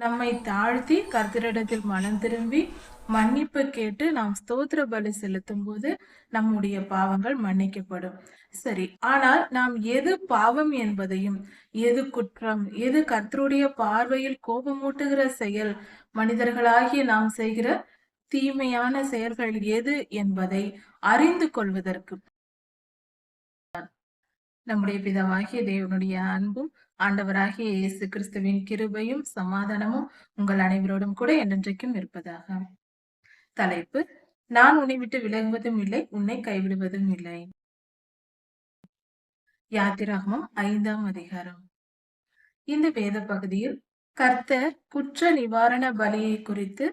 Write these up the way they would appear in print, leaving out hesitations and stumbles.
நம்மை தாழ்த்தி கர்த்தரிடத்தில் மனம் திரும்பி மன்னிப்பு கேட்டு நாம் ஸ்தோத்திர பலி செலுத்தும் போது நம்முடைய பாவங்கள் மன்னிக்கப்படும். சரி, ஆனால் நாம் எது பாவம் என்பதையும், எது குற்றம், எது கர்த்தருடைய பார்வையில் கோபமூட்டுகிற செயல், மனிதர்களாகிய நாம் செய்கிற தீமையான செயல்கள் எது என்பதை அறிந்து கொள்வதற்கு நம்முடைய பிதாவாகிய தேவனுடைய அன்பும் ஆண்டவராகிய இயேசு கிறிஸ்துவின் கிருபையும் சமாதானமும் உங்கள் அனைவரோடும் கூட என்றென்றைக்கும் இருப்பதாக. தலைப்பு: நான் உன்னை விட்டு விலகுவதும் இல்லை, உன்னை கைவிடுவதும் இல்லை. யாத்திராகமம் 5ஆம் அதிகாரம். இந்த வேத பகுதியில் கர்த்தர் குற்ற நிவாரண பலியை குறித்து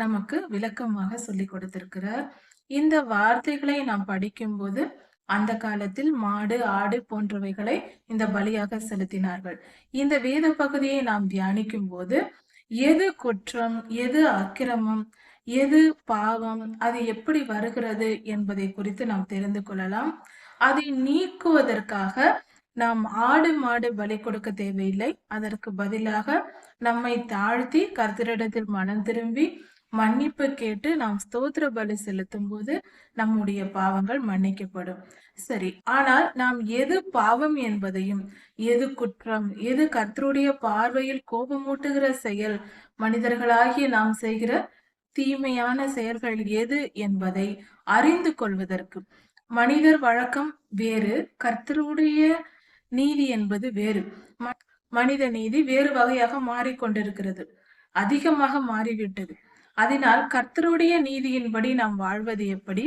நமக்கு விளக்கமாக சொல்லிக் கொடுத்திருக்கிறார். இந்த வார்த்தைகளை நாம் படிக்கும் போது அந்த காலத்தில் மாடு, ஆடு போன்றவைகளை இந்த பலியாக செலுத்தினார்கள். இந்த வேத பகுதியை நாம் தியானிக்கும் போது எது குற்றம், எது அக்கிரமம், எது பாவம், அது எப்படி வருகிறது என்பதை குறித்து நாம் தெரிந்து கொள்ளலாம். அதை நீக்குவதற்காக நாம் ஆடு மாடு பலி கொடுக்க தேவையில்லை. அதற்கு பதிலாக நம்மை தாழ்த்தி கர்த்தரிடத்தில் மனம் திரும்பி மன்னிப்பு கேட்டு நாம் ஸ்தோத்திர பலி செலுத்தும் போது நம்முடைய பாவங்கள் மன்னிக்கப்படும். சரி, ஆனால் நாம் எது பாவம் என்பதையும், எது குற்றம், எது கர்த்தருடைய பார்வையில் கோபமூட்டுகிற செயல், மனிதர்களாகிய நாம் செய்கிற தீமையான செயல்கள் எது என்பதை அறிந்து கொள்வதற்கு, மனிதர் வழக்கம் வேறு, கர்த்தருடைய நீதி என்பது வேறு. மனித நீதி வேறு வகையாக மாறிக்கொண்டிருக்கிறது, அதிகமாக மாறிவிட்டது. அதனால் கர்த்தருடைய நீதியின்படி நாம் வாழ்வது எப்படி,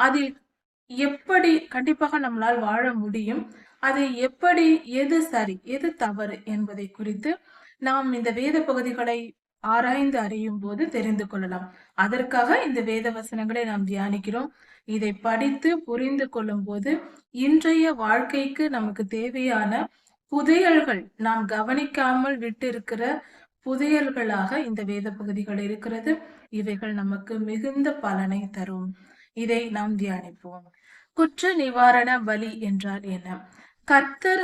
அதில் எப்படி கண்டிப்பாக நம்மளால் வாழ முடியும், அதை எப்படி, எது சரி எது தவறு என்பதை குறித்து நாம் இந்த வேத பகுதிகளை ஆராய்ந்து அறியும் போது தெரிந்து கொள்ளலாம். அதற்காக இந்த வேத வசனங்களை நாம் தியானிக்கிறோம். இதை படித்து புரிந்து கொள்ளும் போது இன்றைய வாழ்க்கைக்கு நமக்கு தேவையான புதையல்கள், நாம் கவனிக்காமல் விட்டிருக்கிற புதையல்களாக இந்த வேத பகுதிகள் இருக்கிறது. இவைகள் நமக்கு மிகுந்த பலனை தரும். இதை நாம் தியானிப்போம். குற்ற நிவாரண பலி என்றால் என்ன? கர்த்தர்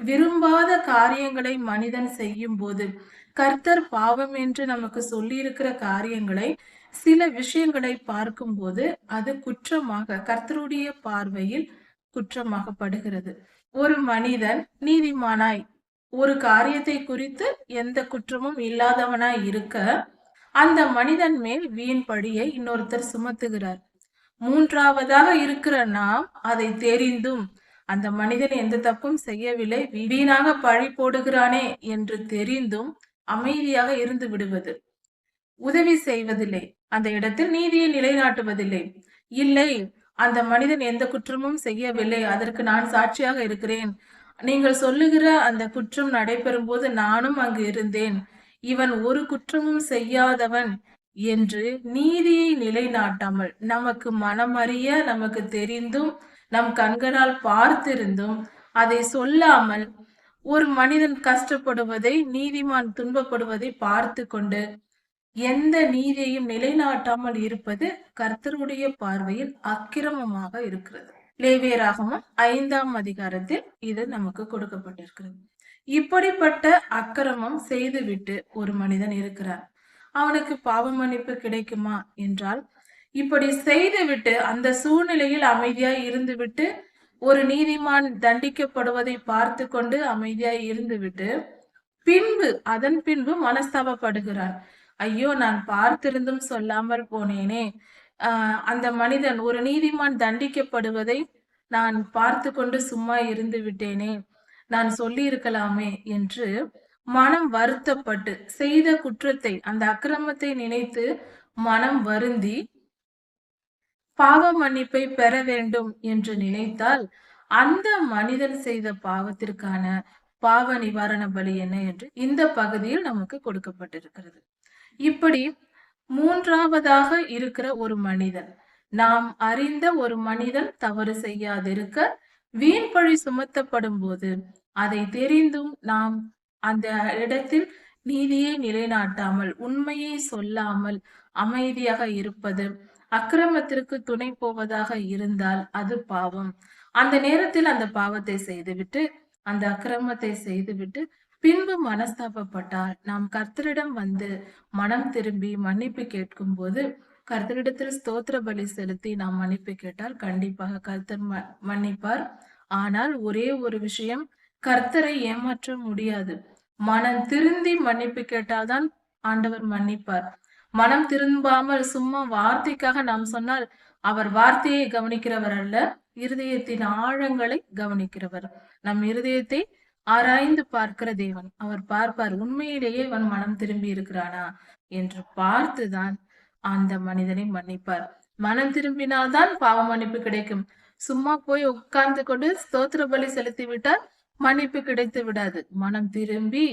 விரும்பாத காரியங்களை மனிதன் செய்யும் போது, கர்த்தர் பாவம் என்று நமக்கு சொல்லி இருக்கிற காரியங்களை, சில விஷயங்களை பார்க்கும் போது அது குற்றமாக, கர்த்தருடைய பார்வையில் குற்றமாகப்படுகிறது. ஒரு மனிதன் நீதிமானாய் ஒரு காரியத்தை குறித்து எந்த குற்றமும் இல்லாதவனாய் இருக்க, அந்த மனிதன் மேல் வீண் பழியை இன்னொருத்தர் சுமத்துகிறார். மூன்றாவதாக இருக்கிற நாம் அதை தெரிந்தும், அந்த மனிதன் எந்த தப்பும் செய்யவில்லை, வீணாக பழி போடுகிறானே என்று தெரிந்தும் அமைதியாக இருந்து விடுவது, உதவி செய்வதில்லை, அந்த இடத்தில் நீதியை நிலைநாட்டுவதில்லை. இல்லை, அந்த மனிதன் எந்த குற்றமும் செய்யவில்லை, அதற்கு நான் சாட்சியாக இருக்கிறேன், நீங்கள் சொல்லுகிற அந்த குற்றம் நடைபெறும் போது நானும் அங்கு இருந்தேன், இவன் ஒரு குற்றமும் செய்யாதவன் என்று நீதியை நிலைநாட்டாமல், நமக்கு மனமறிய, நமக்கு தெரிந்தும், நம் கண்களால் பார்த்திருந்தும் அதை சொல்லாமல், ஒரு மனிதன் கஷ்டப்படுவதை, நீதிமான் துன்பப்படுவதை பார்த்து கொண்டு எந்த நீதியையும் நிலைநாட்டாமல் இருப்பது கர்த்தருடைய பார்வையில் அக்கிரமமாக இருக்கிறது. லேவியராகமம் 5ஆம் அதிகாரத்தில் இது நமக்கு கொடுக்கப்பட்டிருக்கிறது. இப்படிப்பட்ட அக்கிரமம் செய்துவிட்டு ஒரு மனிதன் இருக்கிறார். அவனுக்கு பாவ மன்னிப்பு கிடைக்குமா என்றால், இப்படி செய்துவிட்டு அந்த சூழ்நிலையில் அமைதியாய் இருந்துவிட்டு, ஒரு நீதிமான் தண்டிக்கப்படுவதை பார்த்து கொண்டு அமைதியாய் இருந்துவிட்டு அதன் பின்பு மனஸ்தாபப்படுகிறான். ஐயோ, நான் பார்த்திருந்தும் சொல்லாமல் போனேனே, அந்த மனிதன், ஒரு நீதிமான் தண்டிக்கப்படுவதை நான் பார்த்து கொண்டு சும்மா இருந்து விட்டேனே, நான் சொல்லி இருக்கலாமே என்று மனம் வருத்தப்பட்டு, செய்த குற்றத்தை, அந்த அக்கிரமத்தை நினைத்து மனம் வருந்தி பாவ மன்னிப்பை பெற வேண்டும் என்று நினைத்தால், அந்த மனிதன் செய்த பாவத்திற்கான பாவ நிவாரண பலி என்ன என்று இந்த பகுதியில் நமக்கு கொடுக்கப்பட்டிருக்கிறது. இப்படி மூன்றாவதாக இருக்கிற ஒரு மனிதன், நாம் அறிந்த ஒரு மனிதன் தவறு செய்யாதிருக்க வீண் பழி சுமத்தப்படும் போது, அதை தெரிந்தும் நாம் அந்த இடத்தில் நீதியை நிலைநாட்டாமல், உண்மையை சொல்லாமல் அமைதியாக இருப்பது, அக்கிரமத்திற்கு துணை போவதாக இருந்தால் அது பாவம். அந்த நேரத்தில் அந்த பாவத்தை செய்துவிட்டு, அந்த அக்கிரமத்தை செய்துவிட்டு பின்பு மனஸ்தாபப்பட்டால் நாம் கர்த்தரிடம் வந்து மனம் திரும்பி மன்னிப்பு கேட்கும் போது, கர்த்தரிடத்தில் ஸ்தோத்திர பலி செலுத்தி நாம் மன்னிப்பு கேட்டால் கண்டிப்பாக கர்த்தர் மன்னிப்பார். ஆனால் ஒரே ஒரு விஷயம், கர்த்தரை ஏமாற்ற முடியாது. மனம் திருந்தி மன்னிப்பு கேட்டால்தான் ஆண்டவர் மன்னிப்பார். மனம் திரும்பாமல் சும்மா வார்த்தைக்காக நாம் சொன்னால், அவர் வார்த்தையை கவனிக்கிறவர் அல்ல, இருதயத்தின் ஆழங்களை கவனிக்கிறவர். நம் இருதயத்தை ஆராய்ந்து பார்க்கிற தேவன். அவர் பார்ப்பார், உண்மையிலேயே இவன் மனம் திரும்பி இருக்கிறானா என்று பார்த்துதான் அந்த மனிதனை மன்னிப்பார். மனம் திரும்பினால்தான் பாவ மன்னிப்பு கிடைக்கும். சும்மா போய் உட்கார்ந்து கொண்டு ஸ்தோத்திர பலி செலுத்தி விட்டால் மன்னிப்பு கிடைத்து விடாது. மனம் திரும்பி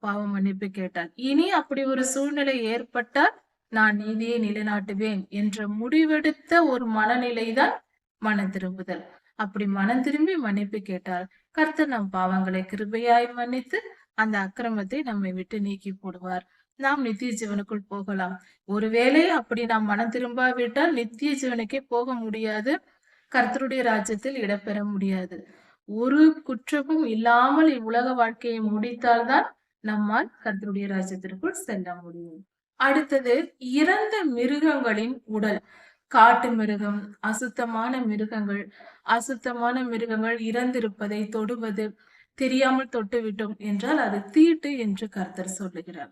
பாவ மன்னிப்பு கேட்டார். இனி அப்படி ஒரு சூழ்நிலை ஏற்பட்டால் நான் நீதியை நிலைநாட்டுவேன் என்ற முடிவெடுத்த ஒரு மனநிலைதான் மனம் திரும்புதல். அப்படி மனம் திரும்பி மன்னிப்பு கேட்டால் கர்த்தர் நம் பாவங்களை கிருபையாய் மன்னித்து அந்த அக்கிரமத்தை நம்மை விட்டு நீக்கி போடுவார். நாம் நித்திய ஜீவனுக்குள் போகலாம். ஒருவேளை அப்படி நாம் மனம் திரும்பாவிட்டால் நித்திய ஜீவனுக்கே போக முடியாது. கர்த்தருடைய ராஜ்யத்தில் இடம்பெற முடியாது. ஒரு குற்றமும் இல்லாமல் இவ்வுலக வாழ்க்கையை முடித்தால்தான் நம்மால் கர்த்தருடைய ராஜ்யத்திற்குள் செல்ல முடியும். அடுத்தது, இறந்த மிருகங்களின் உடல். காட்டு மிருகம், அசுத்தமான மிருகங்கள் இறந்திருப்பதை தொடுவது, தெரியாமல் தொட்டுவிட்டோம் என்றால் அது தீட்டு என்று கர்த்தர் சொல்லுகிறார்.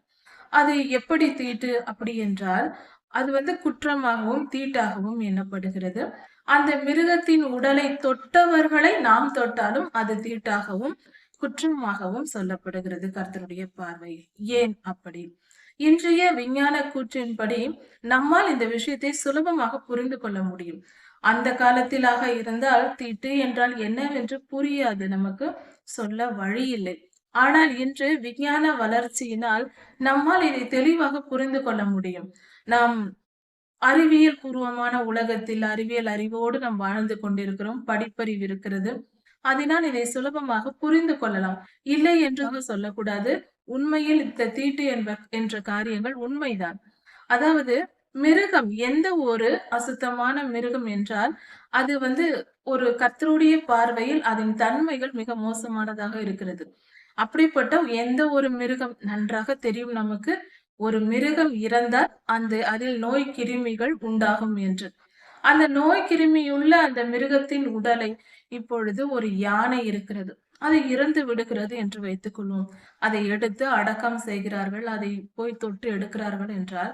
அது எப்படி தீட்டு அப்படி என்றால், அது குற்றமாகவும் தீட்டாகவும் எண்ணப்படுகிறது. அந்த மிருகத்தின் உடலை தொட்டவர்களை நாம் தொட்டாலும் அது தீட்டாகவும் குற்றமாகவும் சொல்லப்படுகிறது கர்த்தருடைய பார்வையில். ஏன் அப்படி? இன்றைய விஞ்ஞான கூற்றின்படி நம்மால் இந்த விஷயத்தை சுலபமாக புரிந்து கொள்ள முடியும். அந்த காலத்திலாக இருந்தால் தீட்டு என்றால் என்னவென்று புரியாது, நமக்கு சொல்ல வழி இல்லை. ஆனால் இன்று விஞ்ஞான வளர்ச்சியினால் நம்மால் இதை தெளிவாக புரிந்து கொள்ள முடியும். நாம் அறிவியல் பூர்வமான உலகத்தில் அறிவியல் அறிவோடு நாம் வாழ்ந்து கொண்டிருக்கிறோம். படிப்பறிவு இருக்கிறது. அதனால் இதை சுலபமாக புரிந்து கொள்ளலாம். இல்லை என்று சொல்லக்கூடாது. உண்மையில் இந்த தீட்டு என்ற காரியங்கள் உண்மைதான். அதாவது மிருகம், எந்த ஒரு அசுத்தமான மிருகம் என்றால் அது ஒரு கர்த்தருடைய பார்வையில் அதன் தன்மைகள் மிக மோசமானதாக இருக்கிறது. அப்படிப்பட்ட எந்த ஒரு மிருகம் நன்றாக தெரியும் நமக்கு, ஒரு மிருகம் இறந்தால் அதில் நோய் கிருமிகள் உண்டாகும் என்று. அந்த நோய் கிருமியுள்ள அந்த மிருகத்தின் உடலை, இப்பொழுது ஒரு யானை இருக்கிறது, அது இறந்து விடுகிறது என்று வைத்துக் கொள்வோம். அதை எடுத்து அடக்கம் செய்கிறார்கள், அதை போய் தொட்டு எடுக்கிறார்கள் என்றால்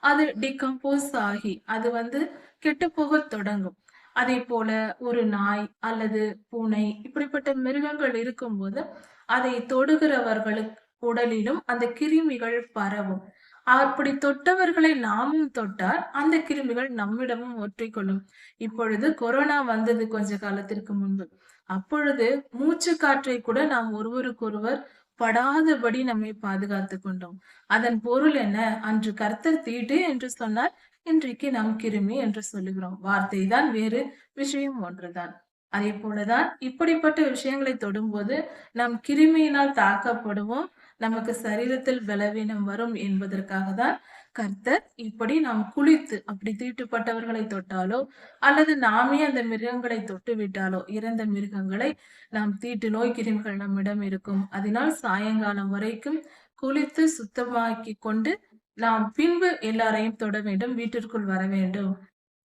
அது டிகம்போஸ் ஆகி அது கெட்டு போக தொடங்கும். அதே போல ஒரு நாய் அல்லது பூனை, இப்படிப்பட்ட மிருகங்கள் இருக்கும்போது அதை தொடுகிறவர்களுக்கு உடலிலும் அந்த கிருமிகள் பரவும். அப்படி தொட்டவர்களை நாமும் தொட்டால் அந்த கிருமிகள் நம்மிடமும் ஒற்றிக்கொள்ளும். இப்பொழுது கொரோனா வந்தது கொஞ்ச காலத்திற்கு முன்பு. அப்பொழுது மூச்சு காற்றை கூட நாம் ஒருவருக்கொருவர் படாதபடி நம்மை பாதுகாத்து கொண்டோம். அதன் பொருள் என்ன? அன்று கர்த்தர் தீட்டு என்று சொன்னார், இன்றைக்கு நாம் கிருமி என்று சொல்லுகிறோம். வார்த்தை தான் வேறு, விஷயம் ஒன்றுதான். அதே போலதான் இப்படிப்பட்ட விஷயங்களை தொடும்போது நாம் கிருமியினால் தாக்கப்படுவோம். நமக்கு சரீரத்தில் பலவீனம் வரும் என்பதற்காக தான் கர்த்தர் இப்படி நாம் குளித்து அப்படி தீட்டுப்பட்டவர்களை தொட்டாலோ அல்லது நாமே அந்த மிருகங்களை தொட்டு விட்டாலோ, இறந்த மிருகங்களை, நாம் தீட்டு நோய் கிருமிகள் நம்மிடம் இருக்கும். அதனால் சாயங்காலம் வரைக்கும் குளித்து சுத்தமாக்கி கொண்டு நாம் பின்பு எல்லாரையும் தொட வேண்டும், வீட்டிற்குள் வர வேண்டும்,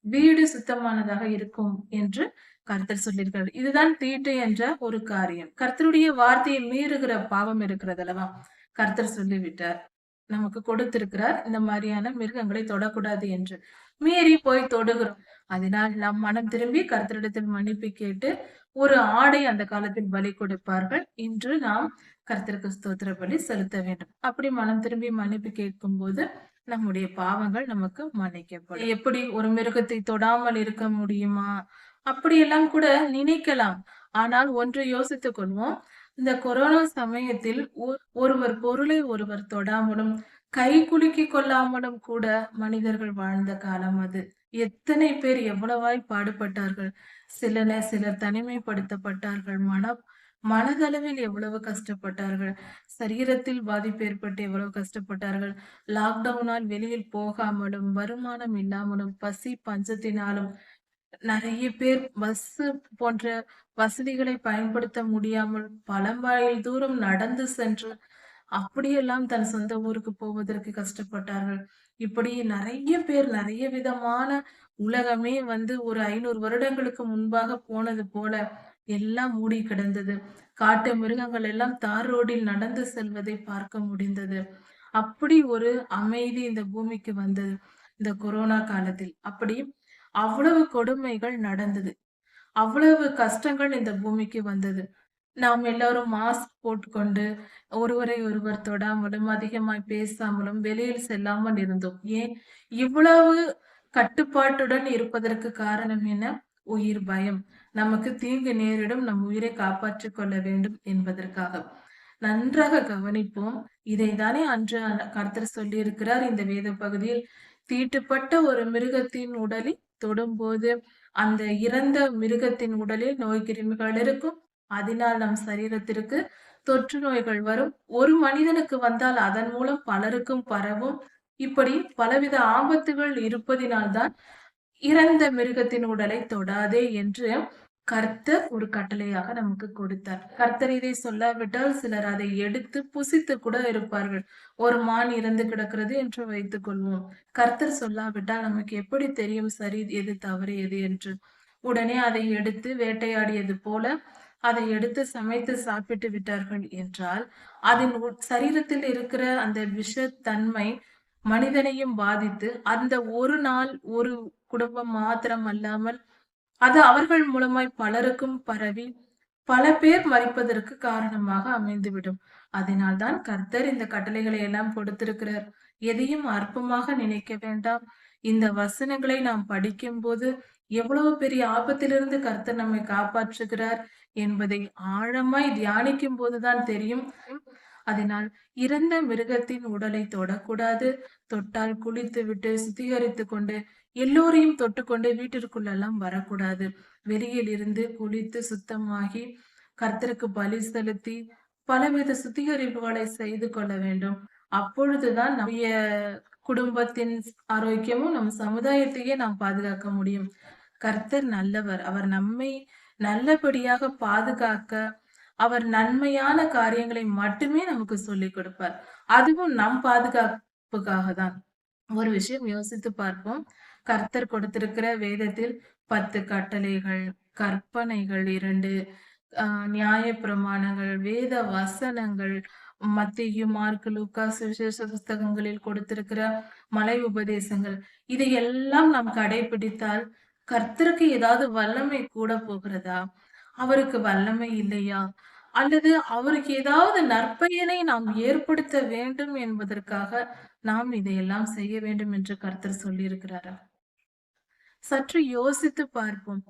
வீடு சுத்தமானதாக இருக்கும் என்று கர்த்தர் சொல்லியிருக்கிறார். இதுதான் தீட்டு என்ற ஒரு காரியம். கர்த்தருடைய வார்த்தையை மீறுகிற பாவம் இருக்கிறது அல்லவா? கர்த்தர் சொல்லிவிட்டார், நமக்கு கொடுத்திருக்கிறார், இந்த மாதிரியான மிருகங்களை தொடக்கூடாது என்று. மீறி போய் தொடுகிறோம். அதனால் நாம் மனம் திரும்பி கர்த்தரிடத்தில் மன்னிப்பு கேட்டு, ஒரு ஆடை அந்த காலத்தில் பலி கொடுப்பார்கள். இன்று நாம் கர்த்தருக்கு ஸ்தோத்திர பலி செலுத்த வேண்டும். அப்படி மனம் திரும்பி மன்னிப்பு கேட்கும் போது நம்முடைய பாவங்கள் நமக்கு மன்னிக்கப்படும். எப்படி ஒரு மிருகத்தை தொடாமல் இருக்க முடியுமா? அப்படியெல்லாம் கூட நினைக்கலாம். ஆனால் ஒன்று யோசித்துக் கொள்வோம். இந்த கொரோனா சமயத்தில் ஒருவர் பொருளை ஒருவர் தொடாமலும் கை குலுக்கிக் கொள்ளாமலும் கூட மனிதர்கள் வாழ்ந்த காலம் அது. எத்தனை பேர் எவ்வளவாய் பாடுபட்டார்கள். சிலர் தனிமைப்படுத்தப்பட்டார்கள். மனதளவில் எவ்வளவு கஷ்டப்பட்டார்கள். சரீரத்தில் பாதிப்பு ஏற்பட்டு எவ்வளவு கஷ்டப்பட்டார்கள். லாக்டவுனால் வெளியில் போகாமலும், வருமானம் இல்லாமலும், பசி பஞ்சத்தினாலும் நிறைய பேர் பஸ் போன்ற வசதிகளை பயன்படுத்த முடியாமல் பல மைல் தூரம் நடந்து சென்று அப்படியெல்லாம் தன் சொந்த ஊருக்கு போவதற்கு கஷ்டப்பட்டார்கள். இப்படி நெறைய பேர் நெறைய விதமான உலகமே ஒரு 500 வருடங்களுக்கு முன்பாக போனது போல எல்லாம் மூடி கிடந்தது. காட்டு மிருகங்கள் எல்லாம் தார் ரோடில் நடந்து செல்வதை பார்க்க முடிந்தது. அப்படி ஒரு அமைதி இந்த பூமிக்கு வந்தது. இந்த கொரோனா காலத்தில். அப்படி அவ்வளவு கொடுமைகள் நடந்தது. அவ்வளவு கஷ்டங்கள் இந்த பூமிக்கு வந்தது. நாம் எல்லாரும் மாஸ்க் போட்டுக்கொண்டு, ஒருவரை ஒருவர் தொடாமலும், அதிகமாய் பேசாமலும், வெளியில் செல்லாமல் இருந்தோம். ஏன்? இவ்வளவு கட்டுப்பாட்டுடன் இருப்பதற்கு காரணம் என்ன? உயிர் பயம். நமக்கு தீங்கு நேரிடும், நம் உயிரை காப்பாற்றிக் கொள்ள வேண்டும் என்பதற்காக. நன்றாக கவனிப்போம். இதைத்தானே அன்று கர்த்தர் சொல்லியிருக்கிறார் இந்த வேத பகுதியில். தீட்டுப்பட்ட ஒரு மிருகத்தின் உடலை தொடும்போது, அந்த இறந்த மிருகத்தின் உடலில் நோய் கிருமிகள் இருக்கும். அதனால் நம் சரீரத்திற்கு தொற்று நோய்கள் வரும். ஒரு மனிதனுக்கு வந்தால் அதன் மூலம் பலருக்கும் பரவும். இப்படி பலவித ஆபத்துகள் இருப்பதினால்தான் இறந்த மிருகத்தின் உடலை தொடாதே என்று கர்த்தர் ஒரு கட்டளையாக நமக்கு கொடுத்தார். கர்த்தர் இதை சொல்லாவிட்டால் சிலர் அதை எடுத்து புசித்து கூட இருப்பார்கள். ஒரு மான் இறந்து கிடக்கிறது என்று வைத்துக் கொள்வோம். கர்த்தர் சொல்லாவிட்டால் நமக்கு எப்படி தெரியும் சரி எது தவறு எது என்று? உடனே அதை எடுத்து வேட்டையாடியது போல அதை எடுத்து சமைத்து சாப்பிட்டு விட்டார்கள் என்றால், அதன் சரீரத்தில் இருக்கிற அந்த விஷத்தன்மை மனிதனையும் பாதித்து, அந்த ஒரு நாள் ஒரு குடும்பம் மாத்திரம் அல்லாமல், அது அவர்கள் மூலமாய் பலருக்கும் பரவி, பல பேர் மரிப்பதற்கு காரணமாக அமைந்துவிடும். அதனால்தான் கர்த்தர் இந்த கட்டளைகளை எல்லாம் கொடுத்திருக்கிறார். எதையும் அற்பமாக நினைக்க வேண்டாம். இந்த வசனங்களை நாம் படிக்கும்போது, எவ்வளவு பெரிய ஆபத்திலிருந்து கர்த்தர் நம்மை காப்பாற்றுகிறார் என்பதை ஆழமாய் தியானிக்கும் போதுதான் தெரியும். அதனால் இறந்த மிருகத்தின் உடலை தொடக்கூடாது. தொட்டால் குளித்துவிட்டு சுத்திகரித்துக் கொண்டு எல்லோரையும் தொட்டுக்கொண்டு வீட்டிற்குள்ளெல்லாம் வரக்கூடாது. வெளியில் இருந்து குளித்து சுத்தமாகி கர்த்தருக்கு பலி செலுத்தி பலவித சுத்திகரிப்புகளை செய்து கொள்ள வேண்டும். அப்பொழுதுதான் நம்முடைய குடும்பத்தின் ஆரோக்கியமும் நம் சமுதாயத்தையே நாம் பாதுகாக்க முடியும். கர்த்தர் நல்லவர். அவர் நம்மை நல்லபடியாக பாதுகாக்க அவர் நன்மையான காரியங்களை மட்டுமே நமக்கு சொல்லிக் கொடுப்பார். அதுவும் நம் பாதுகாப்புக்காக தான். ஒரு விஷயம் யோசித்து பார்ப்போம். கர்த்தர் கொடுத்திருக்கிற வேதத்தில் 10 கட்டளைகள், கற்பனைகள் 2, நியாயப்பிரமாணங்கள், வேத வசனங்கள், மத்தேயு, மார்க்கு, லூக்கா சுவிசேஷ புஸ்தகங்களில் கொடுத்திருக்கிற மலை உபதேசங்கள், இதையெல்லாம் நாம் கடைபிடித்தால் கர்த்தருக்கு ஏதாவது வல்லமை கூட போகிறதா? அவருக்கு வல்லமை இல்லையா? அல்லது அவருக்கு ஏதாவது நற்பெயரை நாம் ஏற்படுத்த வேண்டும் என்பதற்காக நாம் இதையெல்லாம் செய்ய வேண்டும் என்று கர்த்தர் சொல்லியிருக்கிறாரா? சற்று யோசித்து பார்ப்போம்.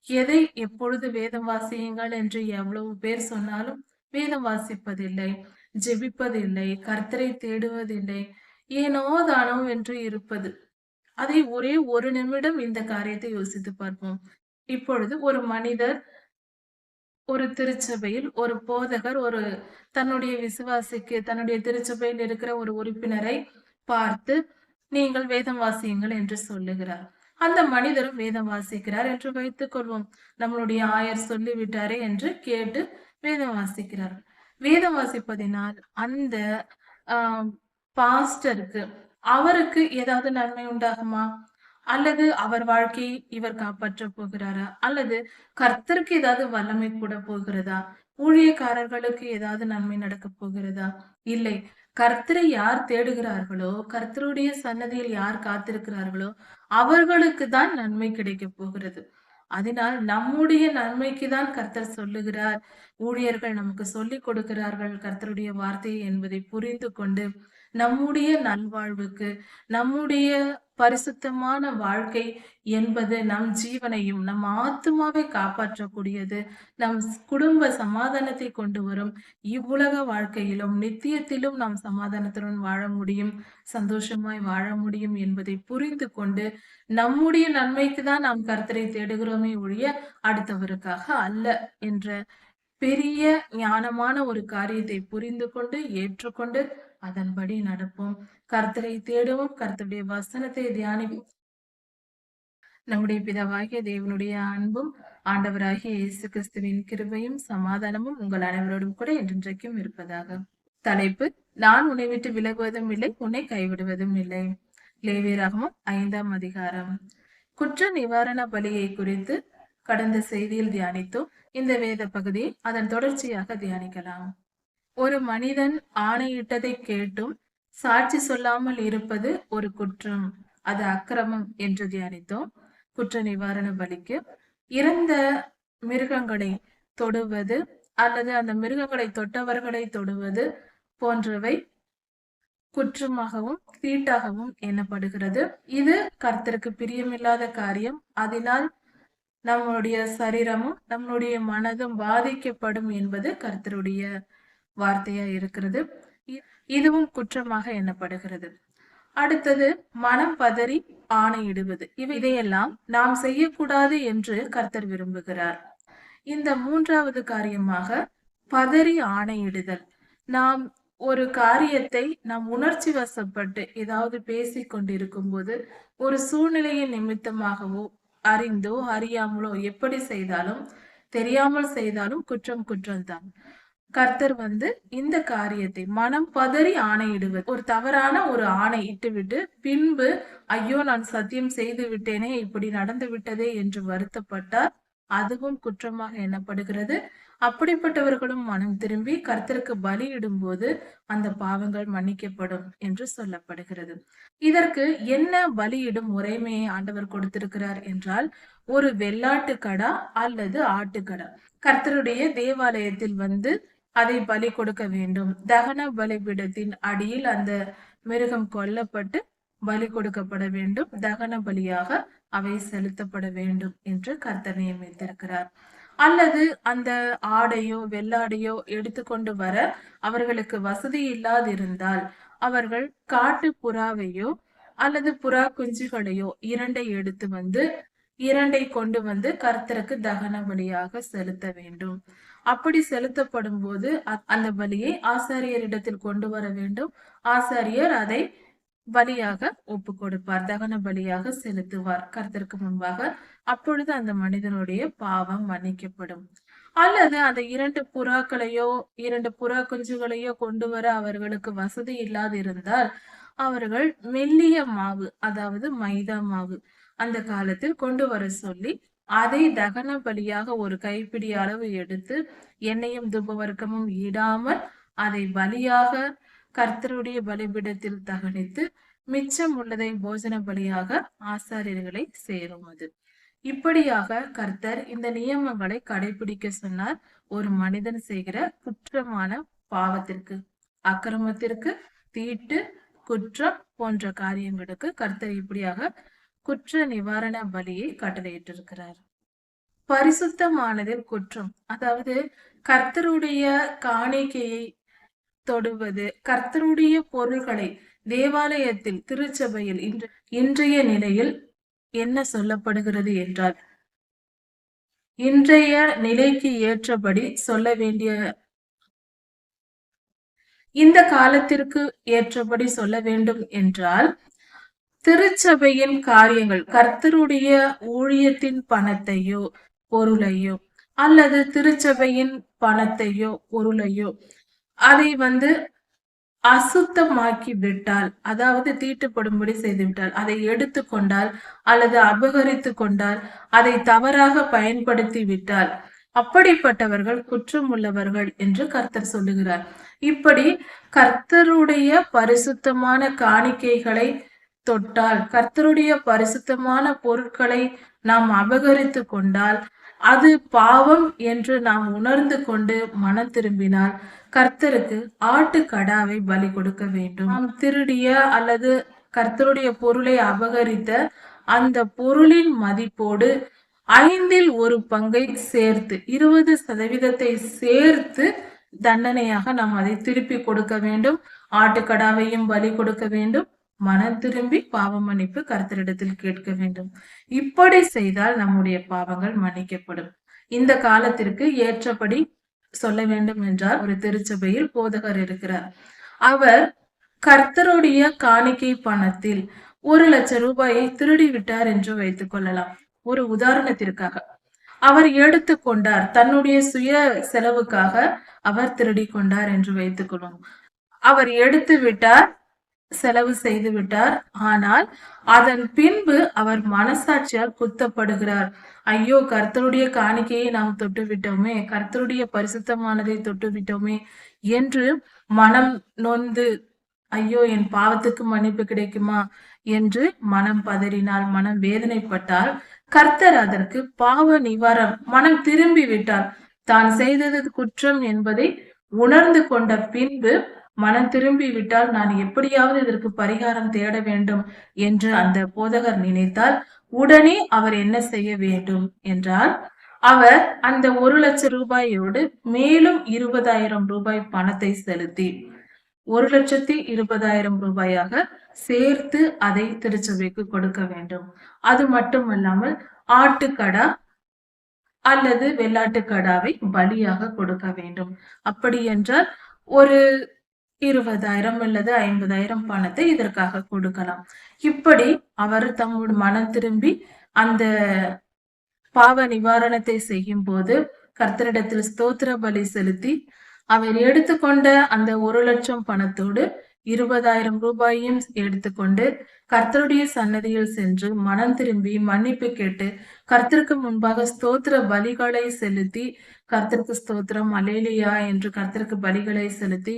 எதை எப்பொழுது வேதம் வாசியுங்கள் என்று எவ்வளவு பேர் சொன்னாலும் வேதம் வாசிப்பதில்லை, ஜெபிப்பதில்லை, கர்த்தரை தேடுவதில்லை, ஏனோ தானோ என்று இருப்பது. அதை ஒரே ஒரு நிமிடம் இந்த காரியத்தை யோசித்து பார்ப்போம். இப்பொழுது ஒரு மனிதர் ஒரு திருச்சபையில் ஒரு போதகர் தன்னுடைய விசுவாசிக்கு தன்னுடைய திருச்சபையில் இருக்கிற ஒரு உறுப்பினரை பார்த்து நீங்கள் வேதம் வாசியுங்கள் என்று சொல்லுகிறார். அந்த மனிதரும் வேதம் வாசிக்கிறார் என்று வைத்துக் கொள்வோம். நம்மளுடைய ஆயர் சொல்லிவிட்டாரே என்று கேட்டு வேதம் வாசிக்கிறார். வேதம் வாசிப்பதினால் அந்த பாஸ்டருக்கு அவருக்கு ஏதாவது நன்மை உண்டாகுமா? அல்லது அவர் வாழ்க்கையை இவர் காப்பாற்றப் போகிறாரா? அல்லது கர்த்தருக்கு ஏதாவது வல்லமை கூட போகிறதா? ஊழியக்காரர்களுக்கு ஏதாவது நன்மை நடக்கப் போகிறதா? இல்லை. கர்த்தரை யார் தேடுகிறார்களோ, கர்த்தருடைய சன்னதியில் யார் காத்திருக்கிறார்களோ, அவர்களுக்கு தான் நன்மை கிடைக்கப் போகிறது. அதனால் நம்முடைய நன்மைக்கு தான் கர்த்தர் சொல்லுகிறார். ஊழியர்கள் நமக்கு சொல்லிக் கொடுக்கிறார்கள் கர்த்தருடைய வார்த்தையை என்பதை புரிந்து கொண்டு நம்முடைய நல்வாழ்வுக்கு நம்முடைய பரிசுத்தமான வாழ்க்கை என்பது நம் ஜீவனையும் நம் ஆத்துமாவை காப்பாற்றக்கூடியது. நம் குடும்ப சமாதானத்தை கொண்டு வரும். இவ்வுலக வாழ்க்கையிலும் நித்தியத்திலும் நாம் சமாதானத்துடன் வாழ முடியும், சந்தோஷமாய் வாழ முடியும் என்பதை புரிந்து கொண்டு நம்முடைய நன்மைக்கு தான் நாம் கர்த்தரை தேடுகிறோமே ஒழிய அடுத்தவருக்காக அல்ல என்ற பெரிய ஞானமான ஒரு காரியத்தை புரிந்து கொண்டு ஏற்றுக்கொண்டு அதன்படி நடப்போம். கர்த்தரை தேடுவோம். கர்த்தருடைய வசனத்தை தியானிப்போம். நம்முடைய பிதாவாகிய தேவனுடைய அன்பும் ஆண்டவராகிய இயேசு கிறிஸ்துவின் கிருபையும் சமாதானமும் உங்கள் அனைவரோடும் கூட என்றென்றைக்கும் இருப்பதாக. தலைப்பு: நான் உன்னை விட்டு விலகுவதும் இல்லை, உன்னை கைவிடுவதும் இல்லை. லேவியராகமம் 5ஆம் அதிகாரம். குற்ற நிவாரண பலியை குறித்து கடந்த செய்தியில் தியானித்தோம். இந்த வேத பகுதியை அதன் தொடர்ச்சியாக தியானிக்கலாம். ஒரு மனிதன் ஆணையிட்டதை கேட்டும் சாட்சி சொல்லாமல் இருப்பது ஒரு குற்றம், அது அக்கிரமம் என்று தியானித்தோம். குற்ற நிவாரண பலிக்கு இறந்த மிருகங்களை தொடுவது அல்லது அந்த மிருகங்களை தொட்டவர்களை தொடுவது போன்றவை குற்றமாகவும் தீட்டாகவும் எண்ணப்படுகிறது. இது கர்த்தருக்கு பிரியமில்லாத காரியம். அதனால் நம்முடைய சரீரமும் நம்முடைய மனதும் பாதிக்கப்படும் என்பது கர்த்தருடைய வார்த்தையா இருக்கிறது. இதுவும் குற்றமாக எண்ணப்படுகிறது. அடுத்தது மனம் பதறி ஆணையிடுவது. இதையெல்லாம் நாம் செய்யக்கூடாது என்று கர்த்தர் விரும்புகிறார். இந்த மூன்றாவது காரியமாக பதறி ஆணையிடுதல். நாம் ஒரு காரியத்தை நாம் உணர்ச்சி வசப்பட்டு ஏதாவது பேசிக் கொண்டிருக்கும் போது ஒரு சூழ்நிலையின் நிமித்தமாகவோ அறிந்தோ அறியாமலோ எப்படி செய்தாலும் தெரியாமல் செய்தாலும் குற்றம் குற்றம்தான். கர்த்தர் இந்த காரியத்தை மனம் பதறி ஆணையிடுவது, ஒரு தவறான ஒரு ஆணை இட்டுவிட்டு பின்பு ஐயோ நான் சத்தியம் செய்து விட்டேனே, இப்படி நடந்து விட்டதே என்று வருத்தப்பட்டார், அதுவும் குற்றமாக எண்ணப்படுகிறது. அப்படிப்பட்டவர்களும் மனம் திரும்பி கர்த்தருக்கு பலியிடும் போது அந்த பாவங்கள் மன்னிக்கப்படும் என்று சொல்லப்படுகிறது. இதற்கு என்ன பலியிடும் முறைமையை ஆண்டவர் கொடுத்திருக்கிறார் என்றால், ஒரு வெள்ளாட்டு கடா அல்லது ஆட்டுக்கடா கர்த்தருடைய தேவாலயத்தில் அதை பலி கொடுக்க வேண்டும். தகன பலிபீடத்தின் அடியில் அந்த மிருகம் கொல்லப்பட்டு பலி கொடுக்கப்பட வேண்டும். தகன பலியாக அவை செலுத்தப்பட வேண்டும் என்று கர்த்தர் நியமித்திருக்கிறார். அல்லது அந்த ஆடையோ வெள்ளாடையோ எடுத்துக்கொண்டு வர அவர்களுக்கு வசதி இல்லாதிருந்தால் அவர்கள் காட்டு புறாவையோ அல்லது புறா குஞ்சுகளையோ இரண்டை கொண்டு வந்து கர்த்தருக்கு தகன பலியாக செலுத்த வேண்டும். அப்படி செலுத்தப்படும் போது அந்த பலியை ஆசாரியரிடத்தில் கொண்டு வர வேண்டும். ஆசாரியர் அதை பலியாக ஒப்பு கொடுப்பார், தகன பலியாக செலுத்துவார் கர்த்தருக்கு முன்பாக. அப்பொழுது அந்த மனிதனுடைய பாவம் மன்னிக்கப்படும். அல்லது அந்த 2 புறாக்களையோ 2 புறா குஞ்சுகளையோ கொண்டு வர அவர்களுக்கு வசதி இல்லாதிருந்தால் அவர்கள் மெல்லிய மாவு, அதாவது மைதா மாவு அந்த காலத்தில் கொண்டு வர சொல்லி அதை தகன பலியாக ஒரு கைப்பிடி அளவு எடுத்து எண்ணெயும் தூபவர்க்கமும் இடாமல் அதை பலியாக கர்த்தருடைய பலிபீடத்தில் தகனித்து மிச்சம் உள்ளதை போஜன பலியாக ஆசாரியர்களை சேருவது. இப்படியாக கர்த்தர் இந்த நியமங்களை கடைபிடிக்க சொன்னார். ஒரு மனிதன் செய்கிற குற்றமான பாவத்திற்கு, அக்கிரமத்திற்கு, தீட்டு, குற்றம் போன்ற காரியங்களுக்கு கர்த்தர் இப்படியாக குற்ற நிவாரண பலியை கட்டளையிட்டிருக்கிறார். பரிசுத்தமானதில் குற்றம், அதாவது கர்த்தருடைய காணிக்கையை தொடுவது, கர்த்தருடைய பொருள்களை தேவாலயத்தில் திருச்சபையில் இன்றைய நிலையில் என்ன சொல்லப்படுகிறது என்றால், இன்றைய நிலைக்கு ஏற்றபடி சொல்ல வேண்டிய, இந்த காலத்திற்கு ஏற்றபடி சொல்ல வேண்டும் என்றால், திருச்சபையின் காரியங்கள், கர்த்தருடைய ஊழியத்தின் பணத்தையோ பொருளையோ அல்லது திருச்சபையின் பணத்தையோ பொருளையோ அதை அசுத்தமாக்கி விட்டால், அதாவது தீட்டுப்படும்படி செய்து விட்டால், அதை எடுத்து கொண்டால் அல்லது அபகரித்து கொண்டால், அதை தவறாக பயன்படுத்தி விட்டால் அப்படிப்பட்டவர்கள் குற்றம் உள்ளவர்கள் என்று கர்த்தர் சொல்லுகிறார். இப்படி கர்த்தருடைய பரிசுத்தமான காணிக்கைகளை தொட்டால், கர்த்தருடைய பரிசுத்தமான பொருட்களை நாம் அபகரித்து கொண்டால், அது பாவம் என்று நாம் உணர்ந்து கொண்டு மனம் திரும்பினால் கர்த்தருக்கு ஆட்டுக்கடாவை பலி கொடுக்க வேண்டும். நாம் திருடிய அல்லது கர்த்தருடைய பொருளை அபகரித்த அந்த பொருளின் மதிப்போடு 5இல் 1 பங்கை சேர்த்து 20% சேர்த்து தண்டனையாக நாம் அதை திருப்பி கொடுக்க வேண்டும். ஆட்டுக்கடாவையும் பலி கொடுக்க வேண்டும். மனம் திரும்பி பாவ மன்னிப்பு கர்த்தரிடத்தில் கேட்க வேண்டும். இப்படி செய்தால் நம்முடைய பாவங்கள் மன்னிக்கப்படும். இந்த காலத்திற்கு ஏற்றபடி சொல்ல வேண்டும் என்றால், ஒரு திருச்சபையில் போதகர் இருக்கிறார். அவர் கர்த்தருடைய காணிக்கை பணத்தில் 1,00,000 ரூபாயை திருடி விட்டார் என்று வைத்துக் கொள்ளலாம். ஒரு உதாரணத்திற்காக அவர் எடுத்துக்கொண்டார், தன்னுடைய சுய செலவுக்காக அவர் திருடி கொண்டார் என்று வைத்துக் கொள்வோம். அவர் எடுத்து விட்டார், செலவு செய்து விட்டார். ஆனால் அதன் பின்பு அவர் மனசாட்சியால் குத்தப்படுகிறார். ஐயோ, கர்த்தருடைய காணிக்கையை நாம் தொட்டு விட்டோமே, கர்த்தருடைய பரிசுத்தமானதை தொட்டு விட்டோமே என்று மனம் நொந்து, ஐயோ என் பாவத்துக்கு மன்னிப்பு கிடைக்குமா என்று மனம் பதறினால், மனம் வேதனைப்பட்டால், கர்த்தர் அதற்கு பாவ நிவாரணம், மனம் திரும்பி விட்டால், தான் செய்தது குற்றம் என்பதை உணர்ந்து கொண்ட பின்பு மனம் திரும்பி விட்டால், நான் எப்படியாவது இதற்கு பரிகாரம் தேட வேண்டும் என்று அந்த போதகர் நினைத்தால், உடனே அவர் என்ன செய்ய வேண்டும் என்றால், அவர் அந்த 1,00,000 ரூபாயோடு மேலும் 20,000 ரூபாய் பணத்தை செலுத்தி 1,20,000 ரூபாயாக சேர்த்து அதை திருச்சபைக்கு கொடுக்க வேண்டும். அது மட்டுமல்லாமல் ஆட்டுக்கடா அல்லது வெள்ளாட்டுக்கடாவை பலியாக கொடுக்க வேண்டும். அப்படி என்றால் ஒரு 20,000 அல்லது 50,000 பணத்தை இதற்காக கொடுக்கலாம். இப்படி அவர் தம்முடைய மனம் திரும்பி அந்த பாவ நிவாரணத்தை செய்யும் போது கர்த்தரிடத்தில் ஸ்தோத்திர பலி செலுத்தி அவர் எடுத்துக்கொண்ட அந்த 1,00,000 பணத்தோடு 20,000 ரூபாயையும் எடுத்துக்கொண்டு கர்த்தருடைய சன்னதியில் சென்று மனம் திரும்பி மன்னிப்பு கேட்டு கர்த்தருக்கு முன்பாக ஸ்தோத்திர பலிகளை செலுத்தி, கர்த்தருக்கு ஸ்தோத்திரம் அல்லேலூயா என்று கர்த்தருக்கு பலிகளை செலுத்தி,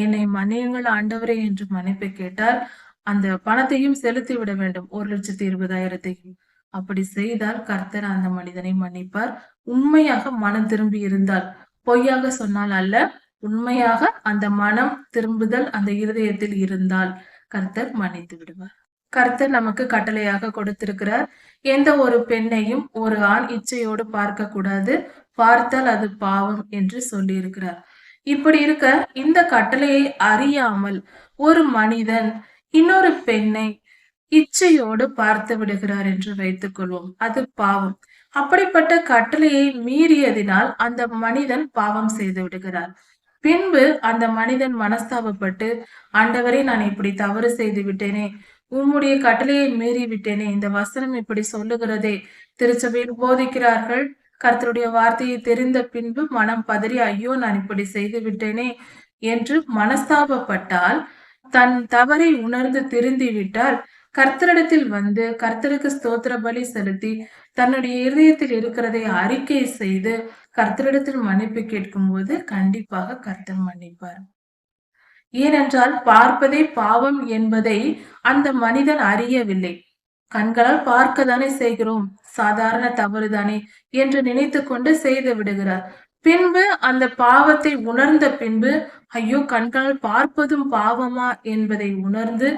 என்னை மன்னியுங்கள் ஆண்டவரே என்று மன்னிப்பு கேட்டால் அந்த பணத்தையும் செலுத்தி விட வேண்டும், 1,20,000. அப்படி செய்தால் கர்த்தர் அந்த மனிதனை மன்னிப்பார். உண்மையாக மனம் திரும்பி இருந்தால், பொய்யாக சொன்னால் அல்ல, உண்மையாக அந்த மனம் திரும்புதல் அந்த இருதயத்தில் இருந்தால் கர்த்தர் மன்னித்து விடுவார். கர்த்தர் நமக்கு கட்டளையாக கொடுத்திருக்கிறார், எந்த ஒரு பெண்ணையும் ஒரு ஆண் இச்சையோடு பார்க்க கூடாது, பார்த்தால் அது பாவம் என்று சொல்லி இருக்கிறார். இப்படி இருக்க இந்த கட்டளையை அறியாமல் ஒரு மனிதன் இன்னொரு பெண்ணை இச்சையோடு பார்த்து விடுகிறார் என்று வைத்துக் கொள்வோம், அது பாவம். அப்படிப்பட்ட கட்டளையை மீறியதினால் அந்த மனிதன் பாவம் செய்து விடுகிறார். பின்பு அந்த மனிதன் மனஸ்தாபப்பட்டு, ஆண்டவரே நான் இப்படி தவறு செய்து விட்டேனே, உம்முடைய கட்டளையை மீறி விட்டேனே, இந்த வசனம் இப்படி சொல்லுகிறதே, திருச்சபையில் போதிக்கிறார்கள், கர்த்தருடைய வார்த்தையை தெரிந்த பின்பு மனம் பதறி, ஐயோ நான் இப்படி செய்து விட்டேனே என்று மனஸ்தாபப்பட்டால், தன் தவறை உணர்ந்து திருந்தி விட்டால், கர்த்தரிடத்தில் வந்து கர்த்தருக்கு ஸ்தோத்திர பலி செலுத்தி தன்னுடைய இருதயத்தில் இருக்கிறதை அறிக்கை செய்து கர்த்தரிடத்தில் மன்னிப்பு கேட்கும் போது கண்டிப்பாக கர்த்தர் மன்னிப்பார். ஏனென்றால் பார்ப்பதே பாவம் என்பதை அந்த மனிதன் அறியவில்லை. கண்களால் பார்க்கத்தானே செய்கிறோம், சாதாரண தவறுதானே என்று நினைத்து கொண்டு செய்து விடுகிறார். பின்பு அந்த பாவத்தை உணர்ந்த பின்பு, ஐயோ கண்களால் பார்ப்பதும் பாவமா என்பதை உணர்ந்து,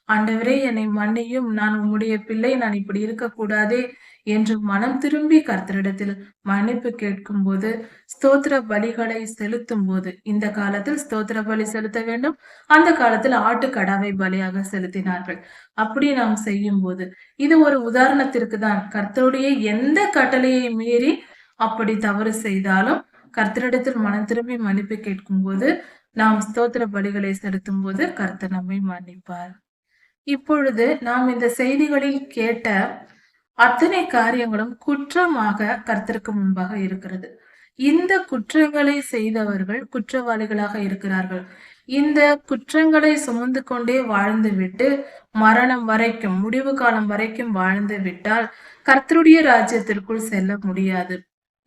ஆண்டவரே என்னை மன்னியும், நான் உம்முடைய பிள்ளை, நான் இப்படி இருக்கக்கூடாதே என்று மனம் திரும்பி கர்த்தரிடத்தில் மன்னிப்பு கேட்கும் போது, ஸ்தோத்திர பலிகளை செலுத்தும் போது, இந்த காலத்தில் ஸ்தோத்திர பலி செலுத்த வேண்டும், அந்த காலத்தில் ஆட்டுக்கடாவை பலியாக செலுத்தினார்கள். அப்படி நாம் செய்யும் போது, இது ஒரு உதாரணத்திற்கு தான். கர்த்தருடைய எந்த கட்டளையை மீறி அப்படி தவறு செய்தாலும் கர்த்தரிடத்தில் மனம் திரும்பி மன்னிப்பு கேட்கும் போது, நாம் ஸ்தோத்திர பலிகளை செலுத்தும் போது கர்த்தர் நம்மை மன்னிப்பார். இப்பொழுது நாம் இந்த செய்திகளில் கேட்ட அத்தனை காரியங்களும் குற்றமாக கர்த்தருக்கு முன்பாக இருக்கிறது. இந்த குற்றங்களை செய்தவர்கள் குற்றவாளிகளாக இருக்கிறார்கள். இந்த குற்றங்களை சுமந்து கொண்டே வாழ்ந்து விட்டு மரணம் வரைக்கும், முடிவு காலம் வரைக்கும் வாழ்ந்து விட்டால் கர்த்தருடைய ராஜ்யத்திற்குள் செல்ல முடியாது.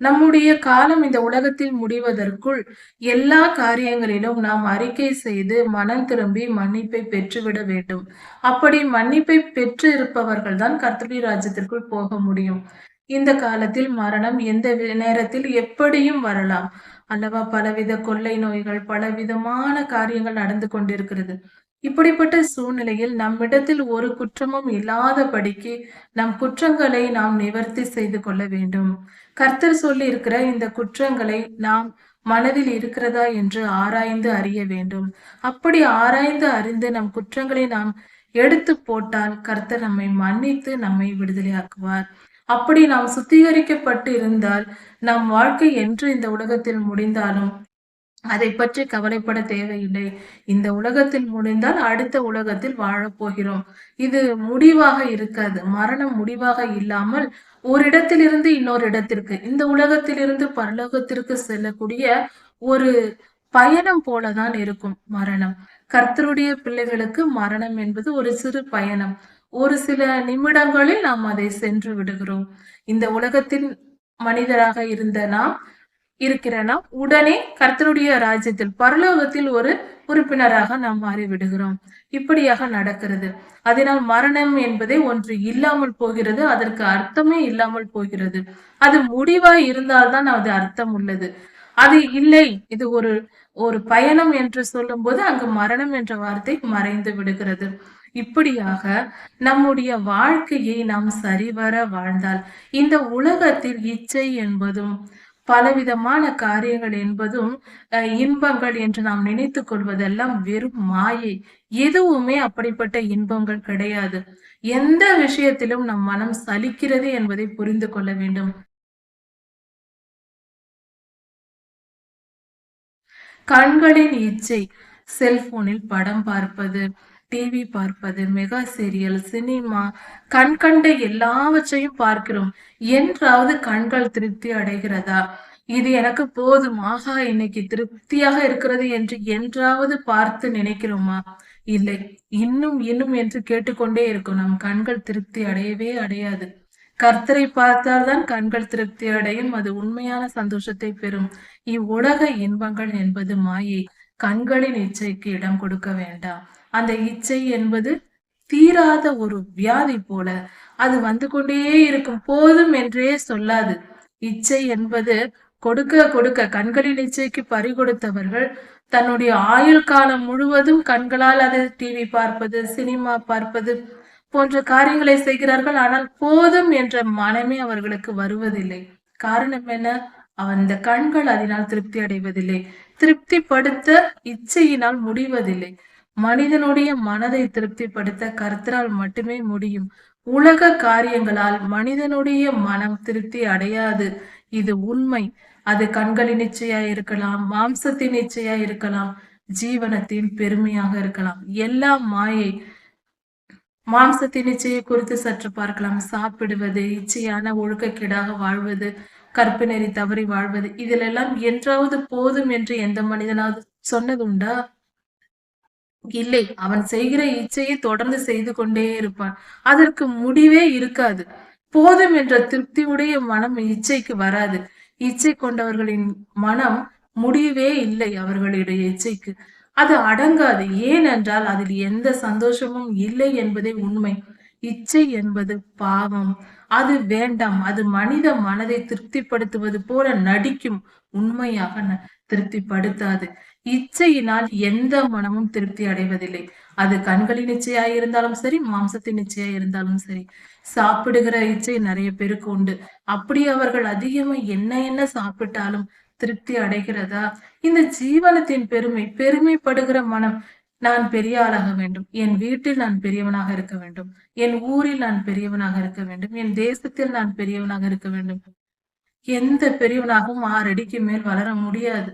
நம்முடைய காலம் இந்த உலகத்தில் முடிவதற்குள் எல்லா காரியங்களிலும் நாம் அறிக்கை செய்து மனம் திரும்பி மன்னிப்பை பெற்றுவிட வேண்டும். அப்படி மன்னிப்பை பெற்று இருப்பவர்கள் தான் கர்த்தருடைய ராஜ்யத்திற்குள் போக முடியும். இந்த காலத்தில் மரணம் எந்த நேரத்தில் எப்படியும் வரலாம் அல்லவா? பலவித கொள்ளை நோய்கள், பலவிதமான காரியங்கள் நடந்து கொண்டிருக்கிறது. இப்படிப்பட்ட சூழ்நிலையில் நம்மிடத்தில் ஒரு குற்றமும் இல்லாதபடிக்கு நம் குற்றங்களை நாம் நிவர்த்தி செய்து கொள்ள வேண்டும். கர்த்தர் சொல்லி இருக்கிற இந்த குற்றங்களை நாம் மனதில் இருக்கிறதா என்று ஆராய்ந்து அறிய வேண்டும். அப்படி ஆராய்ந்து அறிந்து நம் குற்றங்களை நாம் எடுத்து போட்டால் கர்த்தர் நம்மை மன்னித்து நம்மை விடுதலையாக்குவார். அப்படி நாம் சுத்திகரிக்கப்பட்டு இருந்தால் நம் வாழ்க்கை என்று இந்த உலகத்தில் முடிந்தாலும் அதை பற்றி கவலைப்பட தேவையில்லை. இந்த உலகத்தில் முடிந்தால் அடுத்த உலகத்தில் வாழப்போகிறோம். இது முடிவாக இருக்காது. மரணம் முடிவாக இல்லாமல் ஒரு இடத்திலிருந்து இன்னொரு இடத்திற்கு, இந்த உலகத்திலிருந்து பரலோகத்திற்கு செல்லக்கூடிய ஒரு பயணம் போலதான் இருக்கும் மரணம். கர்த்தருடைய பிள்ளைகளுக்கு மரணம் என்பது ஒரு சிறு பயணம். ஒரு சில நிமிடங்களில் நாம் அதை சென்று விடுகிறோம். இந்த உலகத்தின் மனிதராக இருந்த நாம் இருக்கிற நாம் உடனே கர்த்தருடைய ராஜ்யத்தில் பரலோகத்தில் ஒரு உறுப்பினராக நாம் மாறி விடுகிறோம். இப்படியாக நடக்கிறது. அதனால் மரணம் என்பதே ஒன்று இல்லாமல் போகிறது. அதற்கு அர்த்தமே இல்லாமல் போகிறது. அது முடிவாய் இருந்தால்தான் அது அர்த்தம் உள்ளது. அது இல்லை, இது ஒரு ஒரு பயணம் என்று சொல்லும்போது அங்கு மரணம் என்ற வார்த்தை மறைந்து விடுகிறது. இப்படியாக நம்முடைய வாழ்க்கையை நாம் சரிவர வாழ்ந்தால் இந்த உலகத்தில் இச்சை என்பதும் பலவிதமான காரியங்கள் என்பதும் இன்பங்கள் என்று நாம் நினைத்துக் கொள்வதெல்லாம் வெறும் மாயை. எதுவுமே அப்படிப்பட்ட இன்பங்கள் கிடையாது. எந்த விஷயத்திலும் நம் மனம் சலிக்கிறது என்பதை புரிந்து கொள்ள வேண்டும். கண்களின் இச்சை, செல்போனில் படம் பார்ப்பது, டிவி பார்ப்பது, மெகா சீரியல், சினிமா, கண் கண்ட எல்லாவற்றையும் பார்க்கிறோம். என்றாவது கண்கள் திருப்தி அடைகிறதா? இது எனக்கு போதும், ஆஹா இன்னைக்கு திருப்தியாக இருக்கிறது என்று என்றாவது பார்த்து நினைக்கிறோமா? இல்லை. இன்னும் இன்னும் என்று கேட்டுக்கொண்டே இருக்கும். நம் கண்கள் திருப்தி அடையவே அடையாது. கர்த்தரை பார்த்தால்தான் கண்கள் திருப்தி அடையும். அது உண்மையான சந்தோஷத்தை பெறும். இவ்வுலக இன்பங்கள் என்பது மாயை. கண்களின் இச்சைக்கு இடம் கொடுக்க வேண்டாம். அந்த இச்சை என்பது தீராத ஒரு வியாதி போல. அது வந்து கொண்டே இருக்கும். போதும் என்றே சொல்லாது. இச்சை என்பது கொடுக்க கொடுக்க கண்களின் இச்சைக்கு பறி கொடுத்தவர்கள் தன்னுடைய ஆயுள் காலம் முழுவதும் கண்களால் அதை டிவி பார்ப்பது, சினிமா பார்ப்பது போன்ற காரியங்களை செய்கிறார்கள். ஆனால் போதும் என்ற மனமே அவர்களுக்கு வருவதில்லை. காரணம் என்ன? அந்த கண்கள் அதனால் திருப்தி அடைவதில்லை. திருப்திப்படுத்த இச்சையினால் முடிவதில்லை. மனிதனுடைய மனதை திருப்திப்படுத்த கர்த்தரால் மட்டுமே முடியும். உலக காரியங்களால் மனிதனுடைய மனம் திருப்தி அடையாது. இது உண்மை. அது கண்களின் இச்சையா இருக்கலாம், மாம்சத்தின் இச்சையா இருக்கலாம், ஜீவனத்தின் பெருமையாக இருக்கலாம். எல்லாம் மாயை. மாம்சத்தின் இச்சையை குறித்து சற்று பார்க்கலாம். சாப்பிடுவது, இச்சையான ஒழுக்கக்கேடாக வாழ்வது, கற்பு நெறி தவறி வாழ்வது, இதிலெல்லாம் என்றாவது போதும் என்று எந்த மனிதனாவது சொன்னது உண்டா? இல்லை. அவன் செய்கிற இச்சையை தொடர்ந்து செய்து கொண்டே இருப்பான். அதற்கு முடிவே இருக்காது. போதும் என்ற திருப்தியுடைய மனம் இச்சைக்கு வராது. இச்சை கொண்டவர்களின் மனம் முடிவே இல்லை அவர்களுடைய இச்சைக்கு. அது அடங்காது. ஏனென்றால் அதில் எந்த சந்தோஷமும் இல்லை என்பதே உண்மை. இச்சை என்பது பாவம். அது வேண்டாம். அது மனித மனதை திருப்திப்படுத்துவது போல நடிக்கும். உண்மையாக திருப்திப்படுத்தாது. இச்சையினால் எந்த மனமும் திருப்தி அடைவதில்லை. அது கண்களின் இச்சையாய் இருந்தாலும் சரி, மாம்சத்தின் இச்சையாய் இருந்தாலும் சரி. சாப்பிடுகிற இச்சை நிறைய பேருக்கு உண்டு. அப்படி அவர்கள் அதிகமா என்ன என்ன சாப்பிட்டாலும் திருப்தி அடைகிறதா? இந்த ஜீவனத்தின் பெருமைப்படுகிற மனம். நான் பெரிய ஆளாக வேண்டும். என் வீட்டில் நான் பெரியவனாக இருக்க வேண்டும். என் ஊரில் நான் பெரியவனாக இருக்க வேண்டும். என் தேசத்தில் நான் பெரியவனாக இருக்க வேண்டும். எந்த பெரியவனாகவும் 6 அடிக்கு மேல் வளர முடியாது.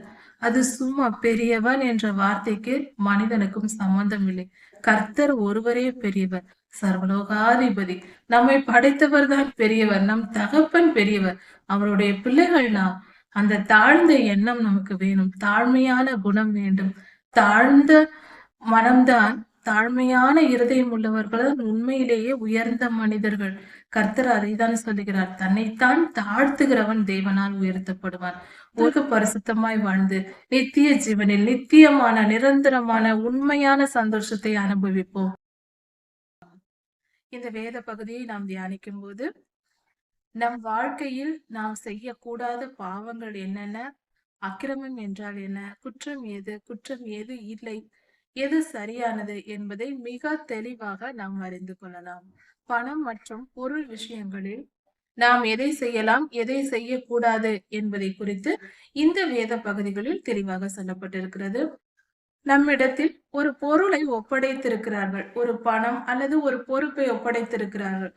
அது சும்மா. பெரியவன் என்ற வார்த்தைக்கு மனிதனுக்கும் சம்பந்தம் இல்லை. கர்த்தர் ஒருவரே பெரியவர், சர்வலோகாதிபதி. நம்மை படைத்தவர் தான் பெரியவர். நம் தகப்பன் பெரியவர். அவருடைய பிள்ளைகள் நாம். அந்த தாழ்ந்த எண்ணம் நமக்கு வேணும். தாழ்மையான குணம் வேண்டும். தாழ்ந்த மனம்தான், தாழ்மையான இருதயம் உள்ளவர்கள் உண்மையிலேயே உயர்ந்த மனிதர்கள். கர்த்தர் அதைத்தான் சொல்லுகிறார். தன்னைத்தான் தாழ்த்துகிறவன் தேவனால் உயர்த்தப்படுவான். உலக பரிசுத்தமாய் வாழ்ந்து நித்திய ஜீவனில் நித்தியமான நிரந்தரமான உண்மையான சந்தோஷத்தை அனுபவிப்போம். இந்த வேத பகுதியை நாம் தியானிக்கும் போது நம் வாழ்க்கையில் நாம் செய்யக்கூடாத பாவங்கள் என்னென்ன, அக்கிரமம் என்றால் என்ன, குற்றம் எது, குற்றம் எது இல்லை, எது சரியானது என்பதை மிக தெளிவாக நாம் அறிந்து கொள்ளலாம். பணம் மற்றும் பொருள் விஷயங்களில் நாம் எதை செய்யலாம், எதை செய்யக்கூடாது என்பதை குறித்து இந்த வேத பகுதிகளில் தெளிவாக சொல்லப்பட்டிருக்கிறது. நம்மிடத்தில் ஒரு பொருளை ஒப்படைத்திருக்கிறார்கள். ஒரு பணம் அல்லது ஒரு பொறுப்பை ஒப்படைத்திருக்கிறார்கள்.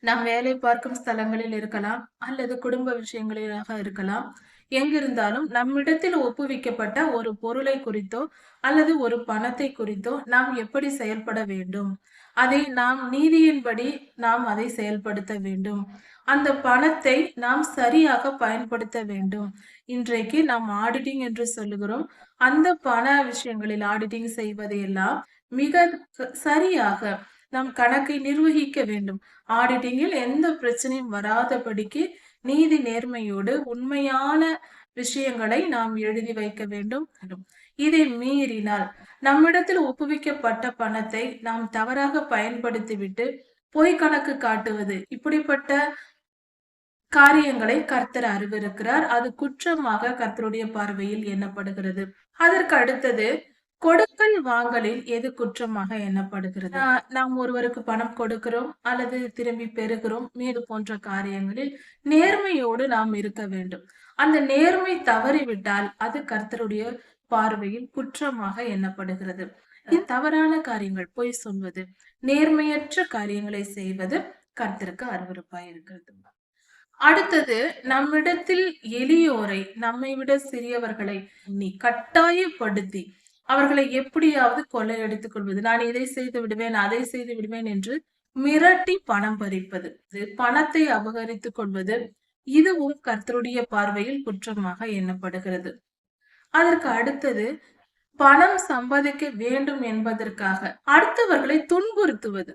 நாம் வேலை பார்க்கும் ஸ்தலங்களில் இருக்கலாம், அல்லது குடும்ப விஷயங்களிலாக இருக்கலாம். எங்கிருந்தாலும் நம்மிடத்தில் ஒப்புவிக்கப்பட்ட ஒரு பொருளை குறித்தோ அல்லது ஒரு பணத்தை குறித்தோ நாம் எப்படி செயல்பட வேண்டும், அதை நாம் நீதியின்படி நாம் அதை செயல்படுத்த வேண்டும். அந்த பணத்தை நாம் சரியாக பயன்படுத்த வேண்டும். இன்றைக்கு நாம் ஆடிட்டிங் என்று சொல்லுகிறோம். அந்த பண விஷயங்களில் ஆடிட்டிங் செய்வதையெல்லாம் மிக சரியாக நம் கணக்கை நிர்வகிக்க வேண்டும். ஆடிட்டிங்கில் எந்த பிரச்சனையும் வராதபடிக்கு நீதி நேர்மையோடு உண்மையான விஷயங்களை நாம் எழுதி வைக்க வேண்டும். இதை மீறினால் நம்மிடத்தில் ஒப்புவிக்கப்பட்ட பணத்தை நாம் தவறாக பயன்படுத்திவிட்டு பொய் கணக்கு காட்டுவது, இப்படிப்பட்ட காரியங்களை கர்த்தர் அறிவிருக்கிறார். அது குற்றமாக கர்த்தருடைய பார்வையில் எண்ணப்படுகிறது. அதற்கு அடுத்தது, கொடுக்கல் வாங்கலில் எது குற்றமாக எண்ணப்படுகிறது? நாம் ஒருவருக்கு பணம் கொடுக்கிறோம் அல்லது திரும்பி பெறுகிறோம், மீது போன்ற காரியங்களில் நேர்மையோடு நாம் இருக்க வேண்டும். அந்த நேர்மை தவறிவிட்டால் அது கர்த்தருடைய பார்வையில் குற்றமாக எண்ணப்படுகிறது. தவறான காரியங்கள், பொய் சொல்வது, நேர்மையற்ற காரியங்களை செய்வது கர்த்தருக்கு அருவருப்பாய் இருக்கிறது. அடுத்தது, நம்மிடத்தில் எளியோரை, நம்மை விட சிறியவர்களை நீ கட்டாயப்படுத்தி அவர்களை எப்படியாவது கொள்ளையடித்துக் கொள்வது, நான் இதை செய்து விடுவேன், அதை செய்து விடுவேன் என்று மிரட்டி பணம் பறிப்பது, பணத்தை அபகரித்துக் கொள்வது, இதுவும் கர்த்தருடைய பார்வையில் குற்றமாக எண்ணப்படுகிறது. அதற்கு அடுத்தது, பணம் சம்பாதிக்க வேண்டும் என்பதற்காக அடுத்தவர்களை துன்புறுத்துவது,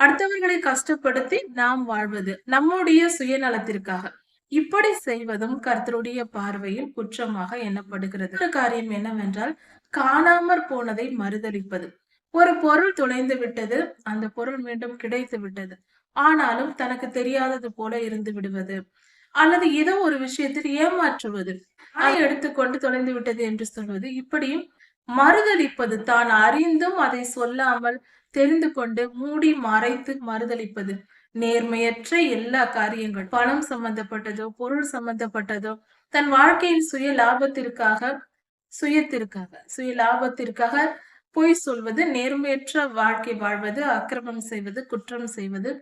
அடுத்தவர்களை கஷ்டப்படுத்தி நாம் வாழ்வது, நம்முடைய சுயநலத்திற்காக இப்படி செய்வதும் கர்த்தருடைய பார்வையில் குற்றமாக எண்ணப்படுகிறது. ஒரு காரியம் என்னவென்றால், காணாமற் போனதை மறுதலிப்பது. ஒரு பொருள் தொலைந்து விட்டது, அந்த பொருள் மீண்டும் கிடைத்து விட்டது, ஆனாலும் தனக்கு தெரியாதது போல இருந்து விடுவது, அல்லது ஏதோ ஒரு விஷயத்தில் ஏமாற்றுவது, அதை எடுத்துக்கொண்டு தொலைந்து விட்டது என்று சொல்வது, இப்படியும் மறுதலிப்பது, தான் அறிந்தும் அதை சொல்லாமல் தெரிந்து கொண்டு மூடி மறைத்து மறுதலிப்பது, நேர்மையற்ற எல்லா காரியங்கள், பணம் சம்பந்தப்பட்டதோ பொருள் சம்பந்தப்பட்டதோ, தன் வாழ்க்கையின் சுய லாபத்திற்காக சுய லாபத்திற்காக பொய் சொல்வது, நேர்மையற்ற வாழ்க்கை வாழ்வது, அக்கிரமம் செய்வது, குற்றம் செய்வது,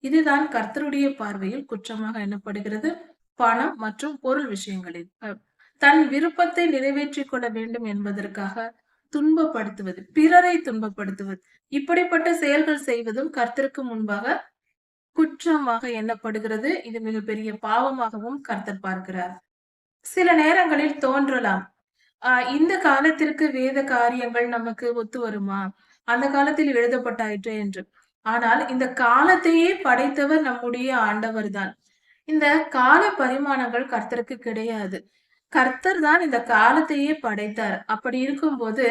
இதுதான் கர்த்தருடைய பார்வையில் குற்றமாக எண்ணப்படுகிறது. பணம் மற்றும் பொருள் விஷயங்களில் தன் விருப்பத்தை நிறைவேற்றிக் கொள்ள வேண்டும் என்பதற்காக துன்பப்படுத்துவது, பிறரை துன்பப்படுத்துவது, இப்படிப்பட்ட செயல்கள் செய்வதும் கர்த்தருக்கு முன்பாக குற்றமாக எண்ணப்படுகிறது. இது மிகப்பெரிய பாவமாகவும் கர்த்தர் பார்க்கிறார். சில நேரங்களில் தோன்றலாம், இந்த காலத்திற்கு வேத காரியங்கள் நமக்கு ஒத்து வருமா, அந்த காலத்தில் எழுதப்பட்டாயிற்று என்று. ஆனால் இந்த காலத்தையே படைத்தவர் நம்முடைய ஆண்டவர் தான். இந்த கால பரிமாணங்கள் கர்த்தருக்கு கிடையாது. கர்த்தர் தான் இந்த காலத்தையே படைத்தார். அப்படி இருக்கும்போது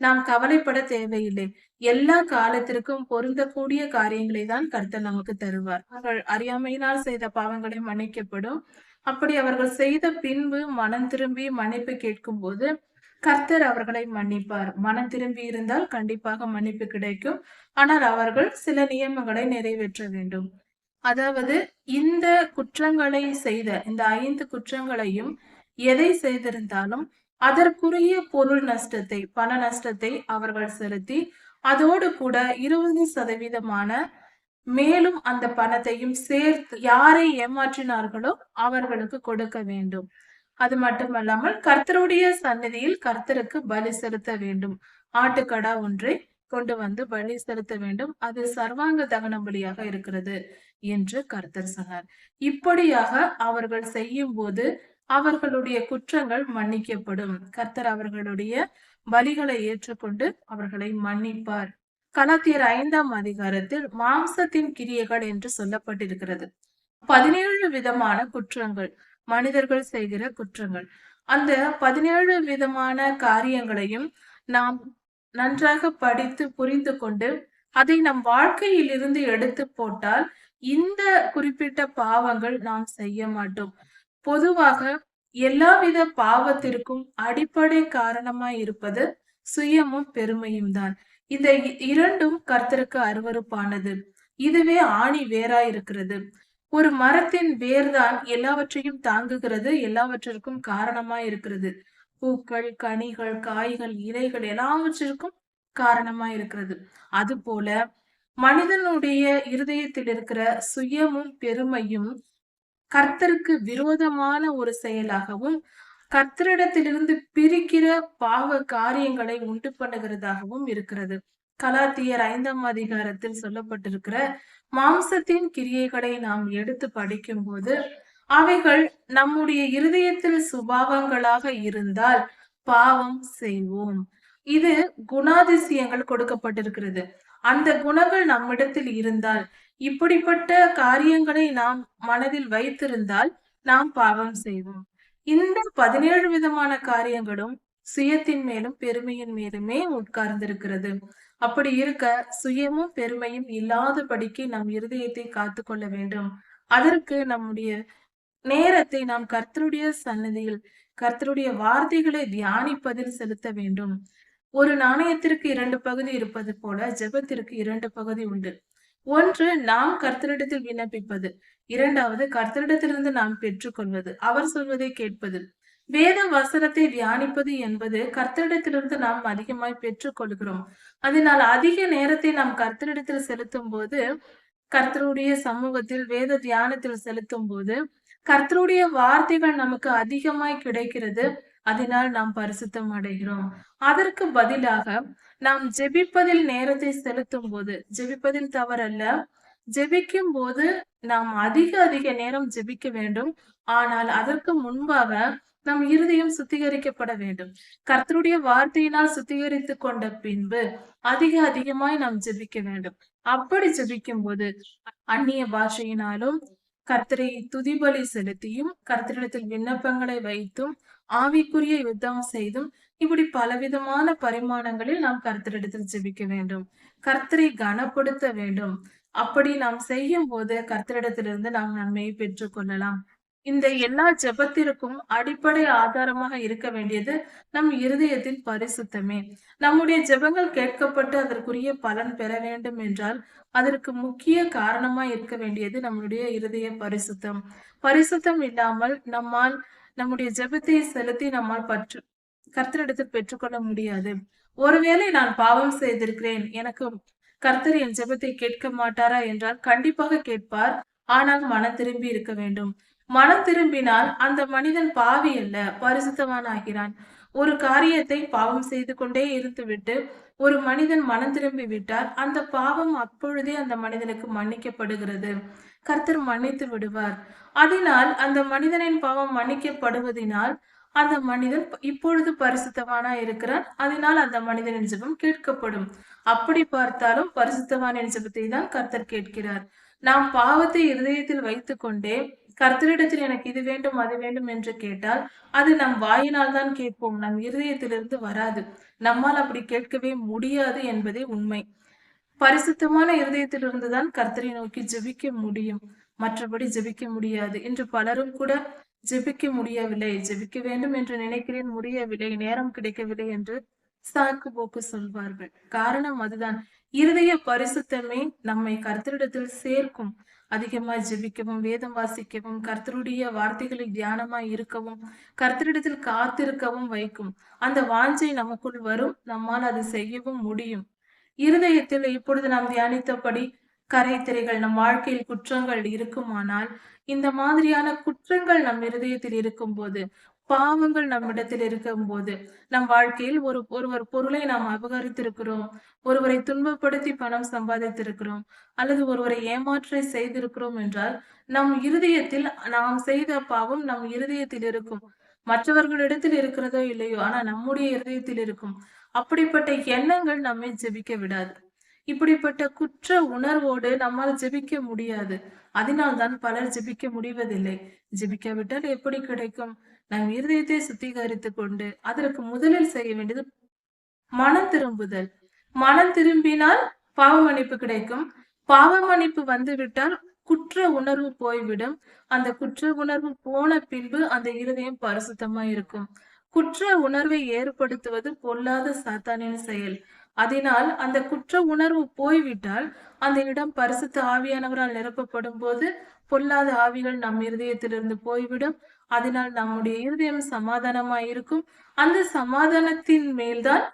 நாம் கவலைப்பட தேவையில்லை. எல்லா காலத்திற்கும் பொருந்தக்கூடிய காரியங்களை தான் கர்த்தர் நமக்கு தருவார். அவர்கள் அறியாமையினால் செய்த பாவங்களை மன்னிக்கப்படும். அப்படி அவர்கள் செய்த பின்பு மனம் திரும்பி மன்னிப்பு கேட்கும் போது கர்த்தர் அவர்களை மன்னிப்பார். மனம் திரும்பி இருந்தால் கண்டிப்பாக மன்னிப்பு கிடைக்கும். ஆனால் அவர்கள் சில நியமங்களை நிறைவேற்ற வேண்டும். அதாவது இந்த குற்றங்களை செய்த இந்த 5 குற்றங்களையும் எதை செய்திருந்தாலும் அதற்குரிய பொருள் நஷ்டத்தை, பண நஷ்டத்தை அவர்கள் செலுத்தி, அதோடு கூட 20% மேலும் அந்த பணத்தையும் சேர்த்து யாரை ஏமாற்றினார்களோ அவர்களுக்கு கொடுக்க வேண்டும். அது மட்டுமல்லாமல் கர்த்தருடைய சந்நிதியில் கர்த்தருக்கு பலி செலுத்த வேண்டும். ஆட்டுக்கடா ஒன்றை கொண்டு வந்து பலி செலுத்த வேண்டும். அது சர்வாங்க தகன பலியாக இருக்கிறது என்று கர்த்தர் சொன்னார். இப்படியாக அவர்கள் செய்யும் போது அவர்களுடைய குற்றங்கள் மன்னிக்கப்படும். கர்த்தர் அவர்களுடைய பலிகளை ஏற்றுக்கொண்டு அவர்களை மன்னிப்பார். கலாத்தியர் 5ஆம் அதிகாரத்தில் மாம்சத்தின் கிரியைகள் என்று சொல்லப்பட்டிருக்கிறது. 17 விதமான குற்றங்கள், மனிதர்கள் செய்கிற குற்றங்கள். அந்த 17 விதமான காரியங்களையும் நாம் நன்றாக படித்து புரிந்து கொண்டு அதை நம் வாழ்க்கையில் இருந்து எடுத்து போட்டால் இந்த குறிப்பிட்ட பாவங்கள் நாம் செய்ய மாட்டோம். பொதுவாக எல்லாவித பாவத்திற்கும் அடிப்படை காரணமாய் இருப்பது சுயமும் பெருமையும் தான். இந்த இரண்டும் கர்த்தருக்கு அருவருப்பானது. இதுவே ஆணி வேராய் இருக்கிறது. ஒரு மரத்தின் வேர்தான் எல்லாவற்றையும் தாங்குகிறது, எல்லாவற்றிற்கும் காரணமாய் இருக்கிறது. பூக்கள், கனிகள், காய்கள், இலைகள் எல்லாவற்றிற்கும் காரணமாய் இருக்கிறது. அதுபோல மனிதனுடைய இருதயத்தில் இருக்கிற சுயமும் பெருமையும் கர்த்தருக்கு விரோதமான ஒரு செயலாகவும் கர்த்தரிடத்திலிருந்து பிரிக்கிற பாவ காரியங்களை உண்டு பண்ணுகிறதாகவும் இருக்கிறது. கலாத்தியர் 5ஆம் அதிகாரத்தில் சொல்லப்பட்டிருக்கிற மாம்சத்தின் கிரியைகளை நாம் எடுத்து படிக்கும்போது, அவைகள் நம்முடைய இருதயத்தில் சுபாவங்களாக இருந்தால் பாவம் செய்வோம். இது குணாதிசயங்கள் கொடுக்கப்பட்டிருக்கிறது. அந்த குணங்கள் நம்மிடத்தில் இருந்தால், இப்படிப்பட்ட காரியங்களை நாம் மனதில் வைத்திருந்தால் நாம் பாவம் செய்வோம். இந்த 17 விதமான காரியங்களும் சுயத்தின் மேலும் பெருமையின் மேலுமே உட்கார்ந்திருக்கிறது. அப்படி இருக்க சுயமும் பெருமையும் இல்லாதபடிக்கு நம் இருதயத்தை காத்துக்கொள்ள வேண்டும். அதற்கு நம்முடைய நேரத்தை நாம் கர்த்தருடைய சன்னதியில் கர்த்தருடைய வார்த்தைகளை தியானிப்பதில் செலுத்த வேண்டும். ஒரு நாணயத்திற்கு 2 பகுதி இருப்பது போல ஜெபத்திற்கு 2 பகுதி உண்டு. ஒன்று நாம் கர்த்தரிடத்தில் விண்ணப்பிப்பது. 2வது கர்த்தரிடத்திலிருந்து நாம் பெற்றுக்கொள்வது. அவர் சொல்வதை கேட்பது. வேத வசனத்தை தியானிப்பது என்பது கர்த்தரிடத்திலிருந்து நாம் அதிகமாய் பெற்றுக்கொள்கிறோம். அதனால் அதிக நேரத்தை நாம் கர்த்தரிடத்தில் செலுத்தும்போது, கர்த்தருடைய சமூகத்தில் வேத தியானத்தில் செலுத்தும்போது, கர்த்தருடைய வார்த்தைகள் நமக்கு அதிகமாய் கிடைக்கிறது. அதனால் நாம் பரிசுத்தம் அடைகிறோம். அதற்கு பதிலாக நாம் ஜெபிப்பதில் நேரத்தை செலுத்தும்போது, ஜெபிப்பதில் தவறல்ல. ஜெபிக்கும்போது நாம் அதிக நேரம் ஜெபிக்க வேண்டும். ஆனால் அதற்கு முன்பாக நம் இருதயம் சுத்திகரிக்கப்பட வேண்டும். கர்த்தருடைய வார்த்தையினால் சுத்திகரித்துக் கொண்ட பின்பு அதிகமாய் நாம் ஜெபிக்க வேண்டும். அப்படி ஜெபிக்கும்போது அந்நிய பாஷையினாலும் கர்த்தரை துதிபலி செலுத்தியும் கர்த்தரிடத்தில் விண்ணப்பங்களை வைத்தும் ஆவிக்குரிய யுத்தம் செய்தும் இப்படி பலவிதமான பரிமாணங்களில் நாம் கர்த்தரிடத்தில் ஜெபிக்க வேண்டும். கர்த்தரை கனப்படுத்த வேண்டும். அப்படி நாம் செய்யும் போது கர்த்தரிடத்திலிருந்து நாம் நன்மையை பெற்றுக் கொள்ளலாம். இந்த எல்லா ஜெபத்திற்கும் அடிப்படை ஆதாரமாக இருக்க வேண்டியது நம் இருதயத்தின் பரிசுத்தமே. நம்முடைய ஜெபங்கள் கேட்கப்பட்டு அதற்குரிய பலன் பெற வேண்டும் என்றால் அதற்கு முக்கிய காரணமாய் இருக்க வேண்டியது நம்முடைய இருதய பரிசுத்தம். பரிசுத்தம் இல்லாமல் நம்முடைய ஜெபத்தை செலுத்தி நம்மால் கர்த்தரிடத்தில் பெற்றுக்கொள்ள முடியாது. ஒருவேளை நான் பாவம் செய்திருக்கிறேன், எனக்கு கர்த்தர் என் ஜெபத்தை கேட்க மாட்டாரா என்றால் கண்டிப்பாக கேட்பார். ஆனால் மனம் திரும்பி இருக்க வேண்டும். மனம் திரும்பினால் அந்த மனிதன் பாவி அல்ல, பரிசுத்தவான் ஆகிறான். ஒரு காரியத்தை பாவம் செய்து கொண்டே இருந்துவிட்டு ஒரு மனிதன் மனம் திரும்பி விட்டால் அந்த பாவம் அப்பொழுதே அந்த மனிதனுக்கு மன்னிக்கப்படுகிறது. கர்த்தர் மன்னித்து விடுவார். அதனால் அந்த மனிதனின் பாவம் மன்னிக்கப்படுவதினால் அந்த மனிதன் இப்பொழுது பரிசுத்தவானா இருக்கிறான். அதனால் அந்த மனிதனின் ஜெபம் கேட்கப்படும். அப்படி பார்த்தாலும் பரிசுத்தவானின் ஜெபத்தை தான் கர்த்தர் கேட்கிறார். நாம் பாவத்தை இருதயத்தில் வைத்துக் கொண்டே கர்த்தரிடத்தில் எனக்கு இது வேண்டும் அது வேண்டும் என்று கேட்டால் அது நம் வாயினால் தான் கேட்போம். நம் இருதயத்திலிருந்து வராது. நம்மால் அப்படி கேட்கவே முடியாது என்பதே உண்மை. பரிசுத்தமான இருதயத்திலிருந்து தான் கர்த்தரை நோக்கி ஜெபிக்க முடியும். மற்றபடி ஜெபிக்க முடியாது. இன்று பலரும் கூட ஜெபிக்க முடியவில்லை, ஜெபிக்க வேண்டும் என்று நினைக்கிறேன், முடியவில்லை, நேரம் கிடைக்கவில்லை என்று சாக்கு போக்கு சொல்வார்கள். காரணம் அதுதான். இருதய பரிசுத்தமே நம்மை கர்த்தரிடத்தில் சேர்க்கும். அதிகமாய் ஜெபிக்கவும், வேதம் வாசிக்கவும், கர்த்தருடைய வார்த்தைகளில் தியானமாய் இருக்கவும், கர்த்தரிடத்தில் காத்திருக்கவும் வைக்கும். அந்த வாஞ்சை நமக்குள் வரும். நம்மால் அது செய்யவும் முடியும். இருதயத்தில் இப்பொழுது நாம் தியானித்தபடி கரைதிரைகள் நம் வாழ்க்கையில் குற்றங்கள் இருக்குமானால், இந்த மாதிரியான குற்றங்கள் நம் இருதயத்தில் இருக்கும்போது, பாவங்கள் நம்மிடத்தில் இருக்கும்போது, நம் வாழ்க்கையில் ஒருவர் பொருளை நாம் அபகரித்திருக்கிறோம், ஒருவரை துன்பப்படுத்தி பணம் சம்பாதித்திருக்கிறோம், அல்லது ஒருவரை ஏமாற்ற செய்திருக்கிறோம் என்றால், நம் இருதயத்தில் நாம் செய்த பாவம் நம் இருதயத்தில் இருக்கும். மற்றவர்களிடத்தில் இருக்கிறதோ இல்லையோ, ஆனா நம்முடைய இருதயத்தில் இருக்கும். அப்படிப்பட்ட எண்ணங்கள் நம்மை ஜெபிக்க விடாது. இப்படிப்பட்ட குற்ற உணர்வோடு நம்மால் ஜெபிக்க முடியாது. அதனால்தான் பலர் ஜெபிக்க முடிவதில்லை. ஜெபிக்காவிட்டால் எப்படி கிடைக்கும்? நம் இருதயத்தை சுத்திகரித்துக் கொண்டு அதற்கு முதலில் செய்ய வேண்டியது மனம் திரும்புதல். மனம் திரும்பினால் பாவ மன்னிப்பு கிடைக்கும். பாவ மன்னிப்பு வந்துவிட்டால் குற்ற உணர்வு போய்விடும். அந்த குற்ற உணர்வு போன பின்பு அந்த இருதயம் பரிசுத்தமா இருக்கும். குற்ற உணர்வை ஏற்படுத்துவது பொல்லாத சாத்தானின் செயல். அதனால் அந்த குற்ற உணர்வு போய்விட்டால் அந்த இடம் பரிசுத்த ஆவியானவரால் நிரப்பப்படும் போது பொல்லாத ஆவிகள் நம் இருதயத்திலிருந்து போய்விடும். அதனால் நம்முடைய இருதயம் சமாதானமாய் இருக்கும். அந்த சமாதானத்தின் மேல்தான்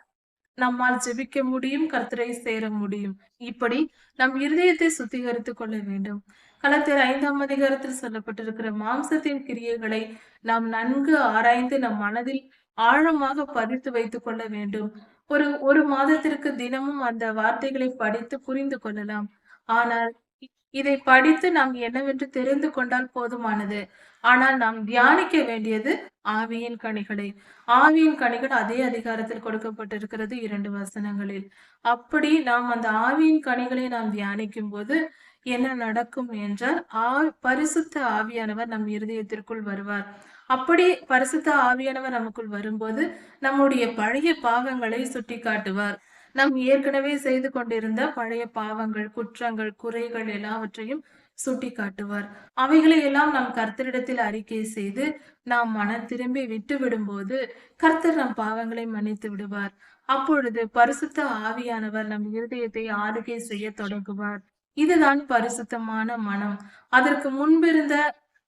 நம்மால் ஜெபிக்க முடியும், கர்த்தரை சேர முடியும். இப்படி நம் இருதயத்தை சுத்திகரித்துக் கொள்ள வேண்டும். கலத்தியர் 5ஆம் அதிகாரத்தில் சொல்லப்பட்டிருக்கிற மாம்சத்தின் கிரியைகளை நாம் நன்கு ஆராய்ந்து நம் மனதில் ஆழமாக பதித்து வைத்துக் கொள்ள வேண்டும். ஒரு மாதத்திற்கு தினமும் அந்த வார்த்தைகளை படித்து புரிந்து கொள்ளலாம். ஆனால் இதை படித்து நாம் என்னவென்று தெரிந்து கொண்டால் போதுமானது. ஆனால் நாம் தியானிக்க வேண்டியது ஆவியின் கனிகளை. ஆவியின் கனிகள் அதே அதிகாரத்தில் கொடுக்கப்பட்டிருக்கிறது 2 வசனங்களில். அப்படி நாம் அந்த ஆவியின் கனிகளை நாம் தியானிக்கும் போது என்ன நடக்கும் என்றால், பரிசுத்த ஆவியானவர் நம் இருதயத்திற்குள் வருவார். அப்படி பரிசுத்த ஆவியானவர் நமக்குள் வரும்போது நம்முடைய பழைய பாவங்களை சுட்டிக்காட்டுவார். நாம் ஏற்கனவே செய்து கொண்டிருந்த பழைய பாவங்கள், குற்றங்கள், குறைகள் எல்லாவற்றையும் சுட்டிக்காட்டுவார். அவைகளை எல்லாம் நாம் கர்த்தரிடத்தில் அறிக்கை செய்து நாம் மனம் திரும்பி விட்டு விடும்போது கர்த்தர் நம் பாவங்களை மன்னித்து விடுவார். அப்பொழுது பரிசுத்த ஆவியானவர் நம் இருதயத்தை ஆளுகை செய்ய தொடங்குவார். இதுதான் பரிசுத்தமான மனம். அதற்கு முன்பிருந்த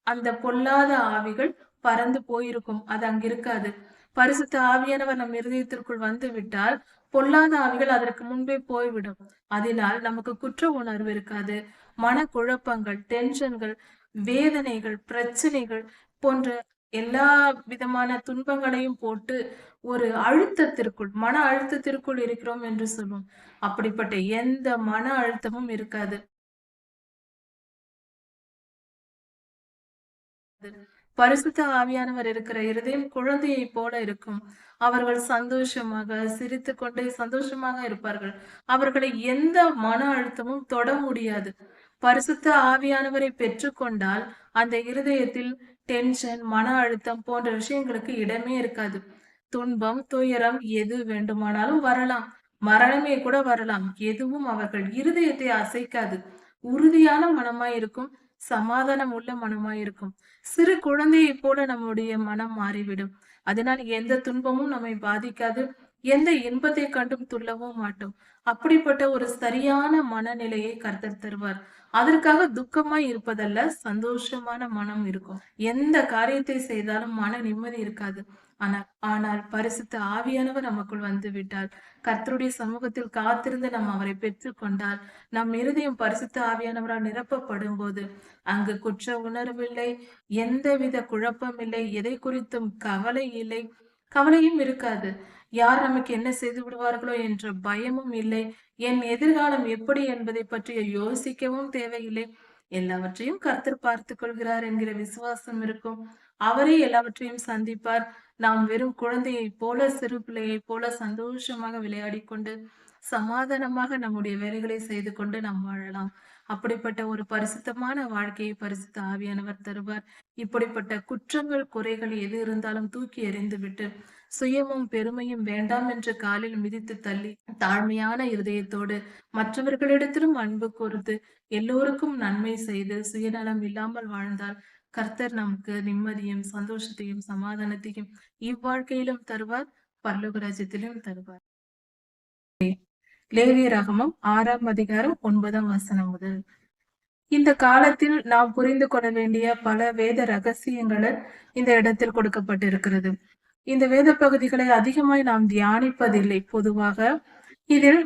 அந்த பொல்லாத ஆவிகள் பறந்து போயிருக்கும். அது அங்கிருக்காது. பரிசுத்த ஆவியானவர் நம் இருதயத்திற்குள் வந்து விட்டால் பொல்லாத ஆவிகள் அதற்கு முன்பே போய்விடும். அதனால் நமக்கு குற்ற உணர்வு இருக்காது. மனக்குழப்பங்கள், டென்ஷன்கள், வேதனைகள், பிரச்சனைகள் போன்ற எல்லா விதமான துன்பங்களையும் போட்டு ஒரு அழுத்தத்திற்குள், மன அழுத்தத்திற்குள் இருக்கிறோம் என்று சொல்லுவோம். அப்படிப்பட்ட எந்த மன அழுத்தமும் இருக்காது. பரிசுத்த ஆவியானவர் இருக்கிற இருதயம் குழந்தையை போல இருக்கும். அவர்கள் சந்தோஷமாக சிரித்துக் கொண்டே சந்தோஷமாக இருப்பார்கள். அவர்களை எந்த மன அழுத்தமும் தொட முடியாது. பரிசுத்த ஆவியானவரை பெற்றுக்கொண்டால் அந்த இருதயத்தில் டென்ஷன், மன அழுத்தம் போன்ற விஷயங்களுக்கு இடமே இருக்காது. துன்பம், துயரம் எது வேண்டுமானாலும் வரலாம். மரணமே கூட வரலாம். எதுவும் அவர்கள் இருதயத்தை அசைக்காது. உறுதியான மனமாய் இருக்கும். சமாதானம் உள்ள மனமாய் இருக்கும். சிறு குழந்தையைப் போல நம்முடைய மனம் மாறிவிடும். அதனால் எந்த துன்பமும் நம்மை பாதிக்காது. எந்த இன்பத்தை கண்டும் துள்ளவும் மாட்டோம். அப்படிப்பட்ட ஒரு சரியான மனநிலையை கர்த்தர் தருவார். அதற்காக துக்கமாய் இருப்பதல்ல, சந்தோஷமான மனம் இருக்கும். எந்த காரியத்தை செய்தாலும் மன நிம்மதி இருக்காது. ஆனால் பரிசுத்த ஆவியானவர் நமக்குள் வந்து விட்டால், கர்த்தருடைய சமூகத்தில் காத்திருந்து நாம் அவரை பெற்றுக்கொண்டால், நம் இருதயம் பரிசுத்த ஆவியானவரால் நிரப்பப்படும் போது அங்கு குற்ற உணர்வில்லை, எந்தவித குழப்பம் இல்லை, எதை குறித்தும் கவலை இல்லை, கவலையும் இருக்காது. யார் நமக்கு என்ன செய்து விடுவார்களோ என்ற பயமும் இல்லை. என் எதிர்காலம் எப்படி என்பதை பற்றி யோசிக்கவும் தேவையில்லை. எல்லாவற்றையும் கர்த்தர் பார்த்துக் கொள்கிறார் என்கிற விசுவாசம் இருக்கும். அவரே எல்லாவற்றையும் சந்திப்பார். நாம் வெறும் குழந்தையைப் போல, சிறு பிள்ளையைப் போல சந்தோஷமாக விளையாடிக் கொண்டு சமாதானமாக நம்முடைய வேலைகளை செய்து கொண்டு நாம் வாழலாம். அப்படிப்பட்ட ஒரு பரிசுத்தமான வாழ்க்கையை பரிசுத்த ஆவியானவர் தருவார். இப்படிப்பட்ட குற்றங்கள், குறைகள் எது இருந்தாலும் தூக்கி எறிந்துவிட்டு சுயமும் பெருமையும் வேண்டாம் என்று காலில் மிதித்து தள்ளி தாழ்மையான இருதயத்தோடு மற்றவர்களிடத்திலும் அன்பு கூர்ந்து எல்லோருக்கும் நன்மை செய்து சுயநலம் இல்லாமல் வாழ்ந்தால் கர்த்தர் நமக்கு நிம்மதியும் சந்தோஷத்தையும் சமாதானத்தையும் இவ்வாழ்க்கையிலும் தருவார், பரலோக ராஜ்யத்திலும் தருவார். லேவியராகமம் 6ஆம் அதிகாரம் 9ஆம் வசனம் முதல். இந்த காலத்தில் நாம் புரிந்து கொள்ள வேண்டிய பல வேத ரகசியங்கள் இந்த இடத்தில் கொடுக்கப்பட்டிருக்கிறது. இந்த வேத பகுதிகளை அதிகமாய் நாம் தியானிப்பதில்லை. பொதுவாக இதில்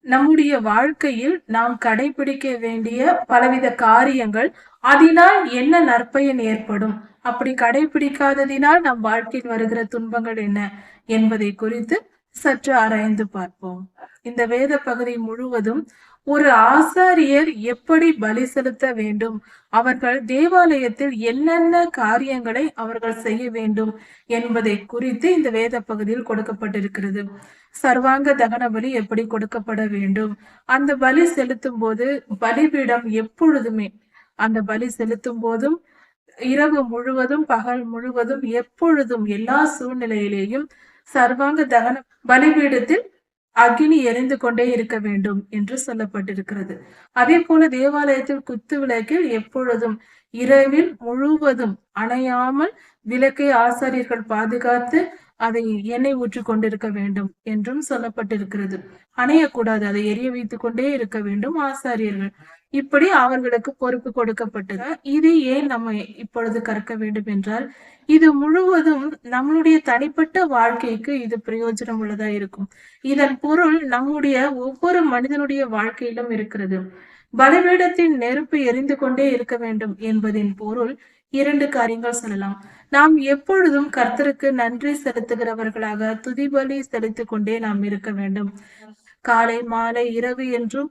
நம்முடைய வாழ்க்கையில் நாம் கடைபிடிக்க வேண்டிய பலவித காரியங்கள், அதனால் என்ன நற்பயன் ஏற்படும், அப்படி கடைபிடிக்காததினால் நம் வாழ்க்கையில் வருகிற துன்பங்கள் என்ன என்பதை குறித்து சற்று ஆராய்ந்து பார்ப்போம். இந்த வேத பகுதி முழுவதும் ஒரு ஆசாரியர் எப்படி பலி செலுத்த வேண்டும், அவர்கள் தேவாலயத்தில் என்னென்ன காரியங்களை அவர்கள் செய்ய வேண்டும் என்பதை குறித்து இந்த வேத பகுதியில் கொடுக்கப்பட்டிருக்கிறது. சர்வாங்க தகன பலி எப்படி கொடுக்கப்பட வேண்டும், அந்த பலி செலுத்தும் போது பலிபீடம் எப்பொழுதுமே, அந்த பலி செலுத்தும் போதும் இரவு முழுவதும் பகல் முழுவதும் எப்பொழுதும் எல்லா சூழ்நிலையிலேயும் சர்வாங்க தகன பலிபீடத்தில் அக்னி எரிந்து கொண்டே இருக்க வேண்டும் என்று சொல்லப்பட்டிருக்கிறது. அதே போல தேவாலயத்தில் குத்து விளக்கில் எப்பொழுதும் இரவில் முழுவதும் அணையாமல் விளக்கை ஆசாரியர்கள் பாதுகாத்து அதை எண்ணெய் ஊற்றி கொண்டிருக்க வேண்டும் என்றும் சொல்லப்பட்டிருக்கிறது. அணையக்கூடாது, அதை எரிய வைத்துக் கொண்டே இருக்க வேண்டும் ஆசாரியர்கள். இப்படி அவர்களுக்கு பொறுப்பு கொடுக்கப்பட்டது. இது ஏன் நம்ம இப்பொழுது கற்க வேண்டும் என்றால், இது முழுவதும் நம்மளுடைய தனிப்பட்ட வாழ்க்கைக்கு இது பிரயோஜனம் உள்ளதா இருக்கும். இதன் பொருள் நம்முடைய ஒவ்வொரு மனிதனுடைய வாழ்க்கையிலும் இருக்கிறது. பலிபீடத்தின் நெருப்பு எரிந்து கொண்டே இருக்க வேண்டும் என்பதின் பொருள் 2 காரியங்கள் சொல்லலாம். நாம் எப்பொழுதும் கர்த்தருக்கு நன்றி செலுத்துகிறவர்களாக துதிபலி செலுத்திக் கொண்டே நாம் இருக்க வேண்டும். காலை, மாலை, இரவு என்றும்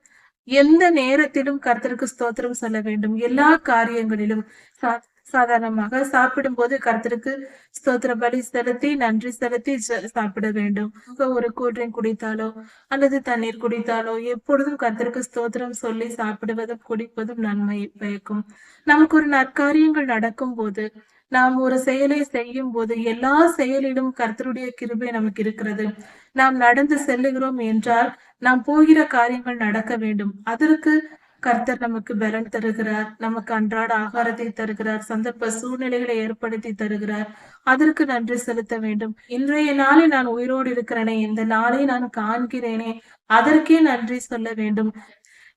எந்த நேரத்திலும் கர்த்தருக்கு ஸ்தோத்திரம் சொல்ல வேண்டும். எல்லா காரியங்களிலும் சாதாரணமாக சாப்பிடும்போது கர்த்தருக்கு ஸ்தோத்திர பலி செலுத்தி நன்றி செலுத்தி சாப்பிட வேண்டும். ஒரு கூல்ட்ரிங்க் குடித்தாலோ அல்லது தண்ணீர் குடித்தாலோ எப்பொழுதும் கர்த்தருக்கு ஸ்தோத்திரம் சொல்லி சாப்பிடுவதும் குடிப்பதும் நன்மை பயக்கும். நமக்கு ஒரு நற்காரியங்கள் நடக்கும் போது, நாம் ஒரு செயலை செய்யும் போது எல்லா செயலிலும் கர்த்தருடைய கிருபை நமக்கு இருக்கிறது. நாம் நடந்து செல்லுகிறோம் என்றால் நாம் போகிற காரியங்கள் நடக்க வேண்டும். அதற்கு கர்த்தர் நமக்கு பலன் தருகிறார், நமக்கு அன்றாட ஆகாரத்தை தருகிறார், சந்தர்ப்ப சூழ்நிலைகளை ஏற்படுத்தி தருகிறார். அதற்கு நன்றி செலுத்த வேண்டும். இன்றைய நாளில் நான் உயிரோடு இருக்கிறேனே, இந்த நாளை நான் காண்கிறேனே, அதற்கே நன்றி சொல்ல வேண்டும்.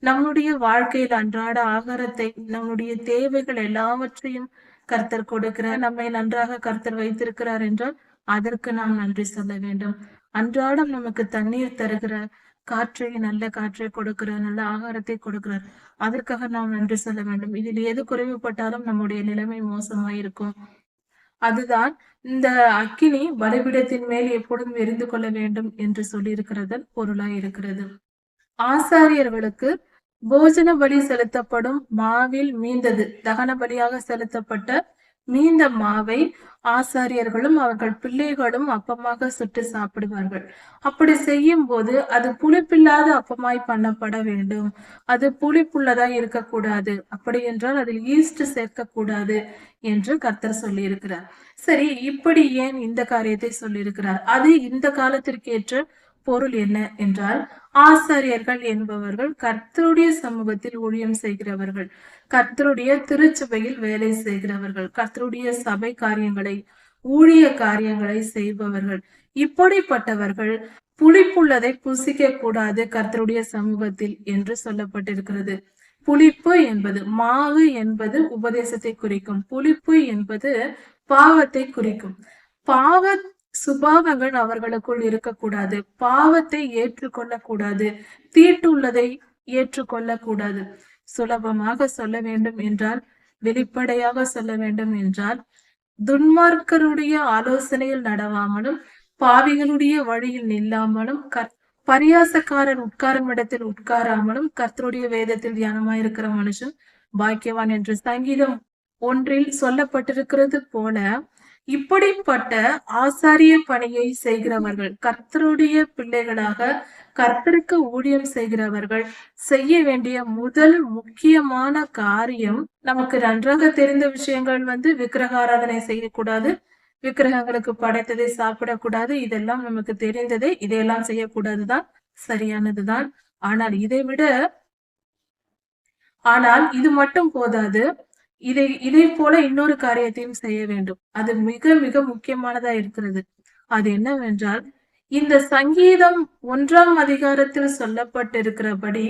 நம்முடைய வாழ்க்கையில் அன்றாட ஆகாரத்தை, நம்முடைய தேவைகள் எல்லாவற்றையும் கர்த்தர் கொடுக்கிறார். நம்மை நன்றாக கர்த்தர் வைத்திருக்கிறார் என்றால் அதற்கு நாம் நன்றி சொல்ல வேண்டும். அன்றாடம் நமக்கு தண்ணீர் தருகிறார், நல்ல காற்றை கொடுக்கிறார், நல்ல ஆகாரத்தை கொடுக்கிறார். அதற்காக நாம் நன்றி சொல்ல வேண்டும். இதில் எது குறைவுபட்டாலும் நம்முடைய நிலைமை மோசமாயிருக்கும். அதுதான் இந்த அக்கினி பலிபீடத்தின் மேல் எப்பொழுதும் எரிந்து கொள்ள வேண்டும் என்று சொல்லியிருக்கிறதன் பொருளாய் இருக்கிறது. ஆசாரியர்களுக்கு போஜன பலி செலுத்தப்படும் மாவில் மீந்தது, தகன பலியாக செலுத்தப்பட்ட மீந்த மாவை ஆசாரியர்களும் அவர்கள் பிள்ளைகளும் அப்பமாக சுட்டு சாப்பிடுவார்கள். அப்படி செய்யும் போது அது புளிப்பில்லாத அப்பமாய் பண்ணப்பட வேண்டும். அது புளிப்புள்ளதாய் இருக்கக்கூடாது. அப்படி என்றால் அதில் ஈஸ்ட் சேர்க்க கூடாது என்று கர்த்தர் சொல்லி இருக்கிறார். சரி, இப்படி ஏன் இந்த காரியத்தை சொல்லியிருக்கிறார்? அது இந்த காலத்திற்கேற்ற பொருள் என்ன என்றால், ஆசாரியர்கள் என்பவர்கள் கர்த்தருடைய சமூகத்தில் ஊழியம் செய்கிறவர்கள், கர்த்தருடைய திருச்சபையில் வேலை செய்கிறவர்கள், கர்த்தருடைய சபை காரியங்களை, ஊழிய காரியங்களை செய்பவர்கள். இப்படிப்பட்டவர்கள் புளிப்புள்ளதை புசிக்க கூடாது கர்த்தருடைய சமூகத்தில் என்று சொல்லப்பட்டிருக்கிறது. புளிப்பு என்பது, மாவு என்பது உபதேசத்தை குறிக்கும், புளிப்பு என்பது பாவத்தை குறிக்கும். பாவ சுபாவங்கள் அவர்களுக்குள் இருக்கக்கூடாது. பாவத்தை ஏற்றுக்கொள்ள கூடாது. தீட்டுள்ளதை ஏற்றுக்கொள்ள கூடாது. சுலபமாக சொல்ல வேண்டும் என்றால், வெளிப்படையாக சொல்ல வேண்டும் என்றால், துன்மார்க்கருடைய ஆலோசனையில் நடவாமலும் பாவிகளுடைய வழியில் நில்லாமலும் பரியாசக்காரர் உட்காரும் இடத்தில் உட்காராமலும் கர்த்தருடைய வேதத்தில் தியானமாயிருக்கிற மனுஷன் பாக்கியவான் என்று சங்கீதம் 1 சொல்லப்பட்டிருக்கிறது போல, இப்படிப்பட்ட ஆசாரிய பணியை செய்கிறவர்கள், கர்த்தருடைய பிள்ளைகளாக கர்த்தருக்கு ஊழியம் செய்கிறவர்கள் செய்ய வேண்டிய முதல் முக்கியமான காரியம், நமக்கு நன்றாக தெரிந்த விஷயங்கள் விக்கிரக ஆராதனை செய்யக்கூடாது, விக்கிரகங்களுக்கு படைத்ததை சாப்பிடக்கூடாது, இதெல்லாம் நமக்கு தெரிந்ததே. இதையெல்லாம் செய்யக்கூடாதுதான், சரியானதுதான். ஆனால் இது மட்டும் போதாது. இதை போல இன்னொரு காரியத்தையும் செய்ய வேண்டும். அது மிக மிக முக்கியமானதா இருக்கிறது. அது என்னவென்றால், இந்த சங்கீதம் 1ஆம் அதிகாரத்தில் சொல்லப்பட்டிருக்கிறபடி,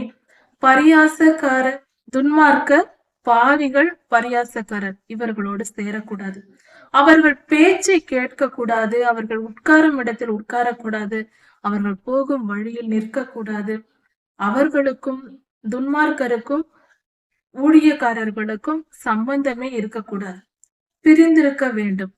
பரியாசக்காரர், துன்மார்க்க, பாவிகள், பரியாசக்காரர் இவர்களோடு சேரக்கூடாது. அவர்கள் பேச்சை கேட்க கூடாது. அவர்கள் உட்காரும் இடத்தில் உட்காரக்கூடாது. அவர்கள் போகும் வழியில் நிற்கக்கூடாது. அவர்களுக்கும் துன்மார்க்கருக்கும் ஊழியக்காரர்களுக்கும் சம்பந்தமே இருக்கக்கூடாது. பிரிந்திருக்க வேண்டும்.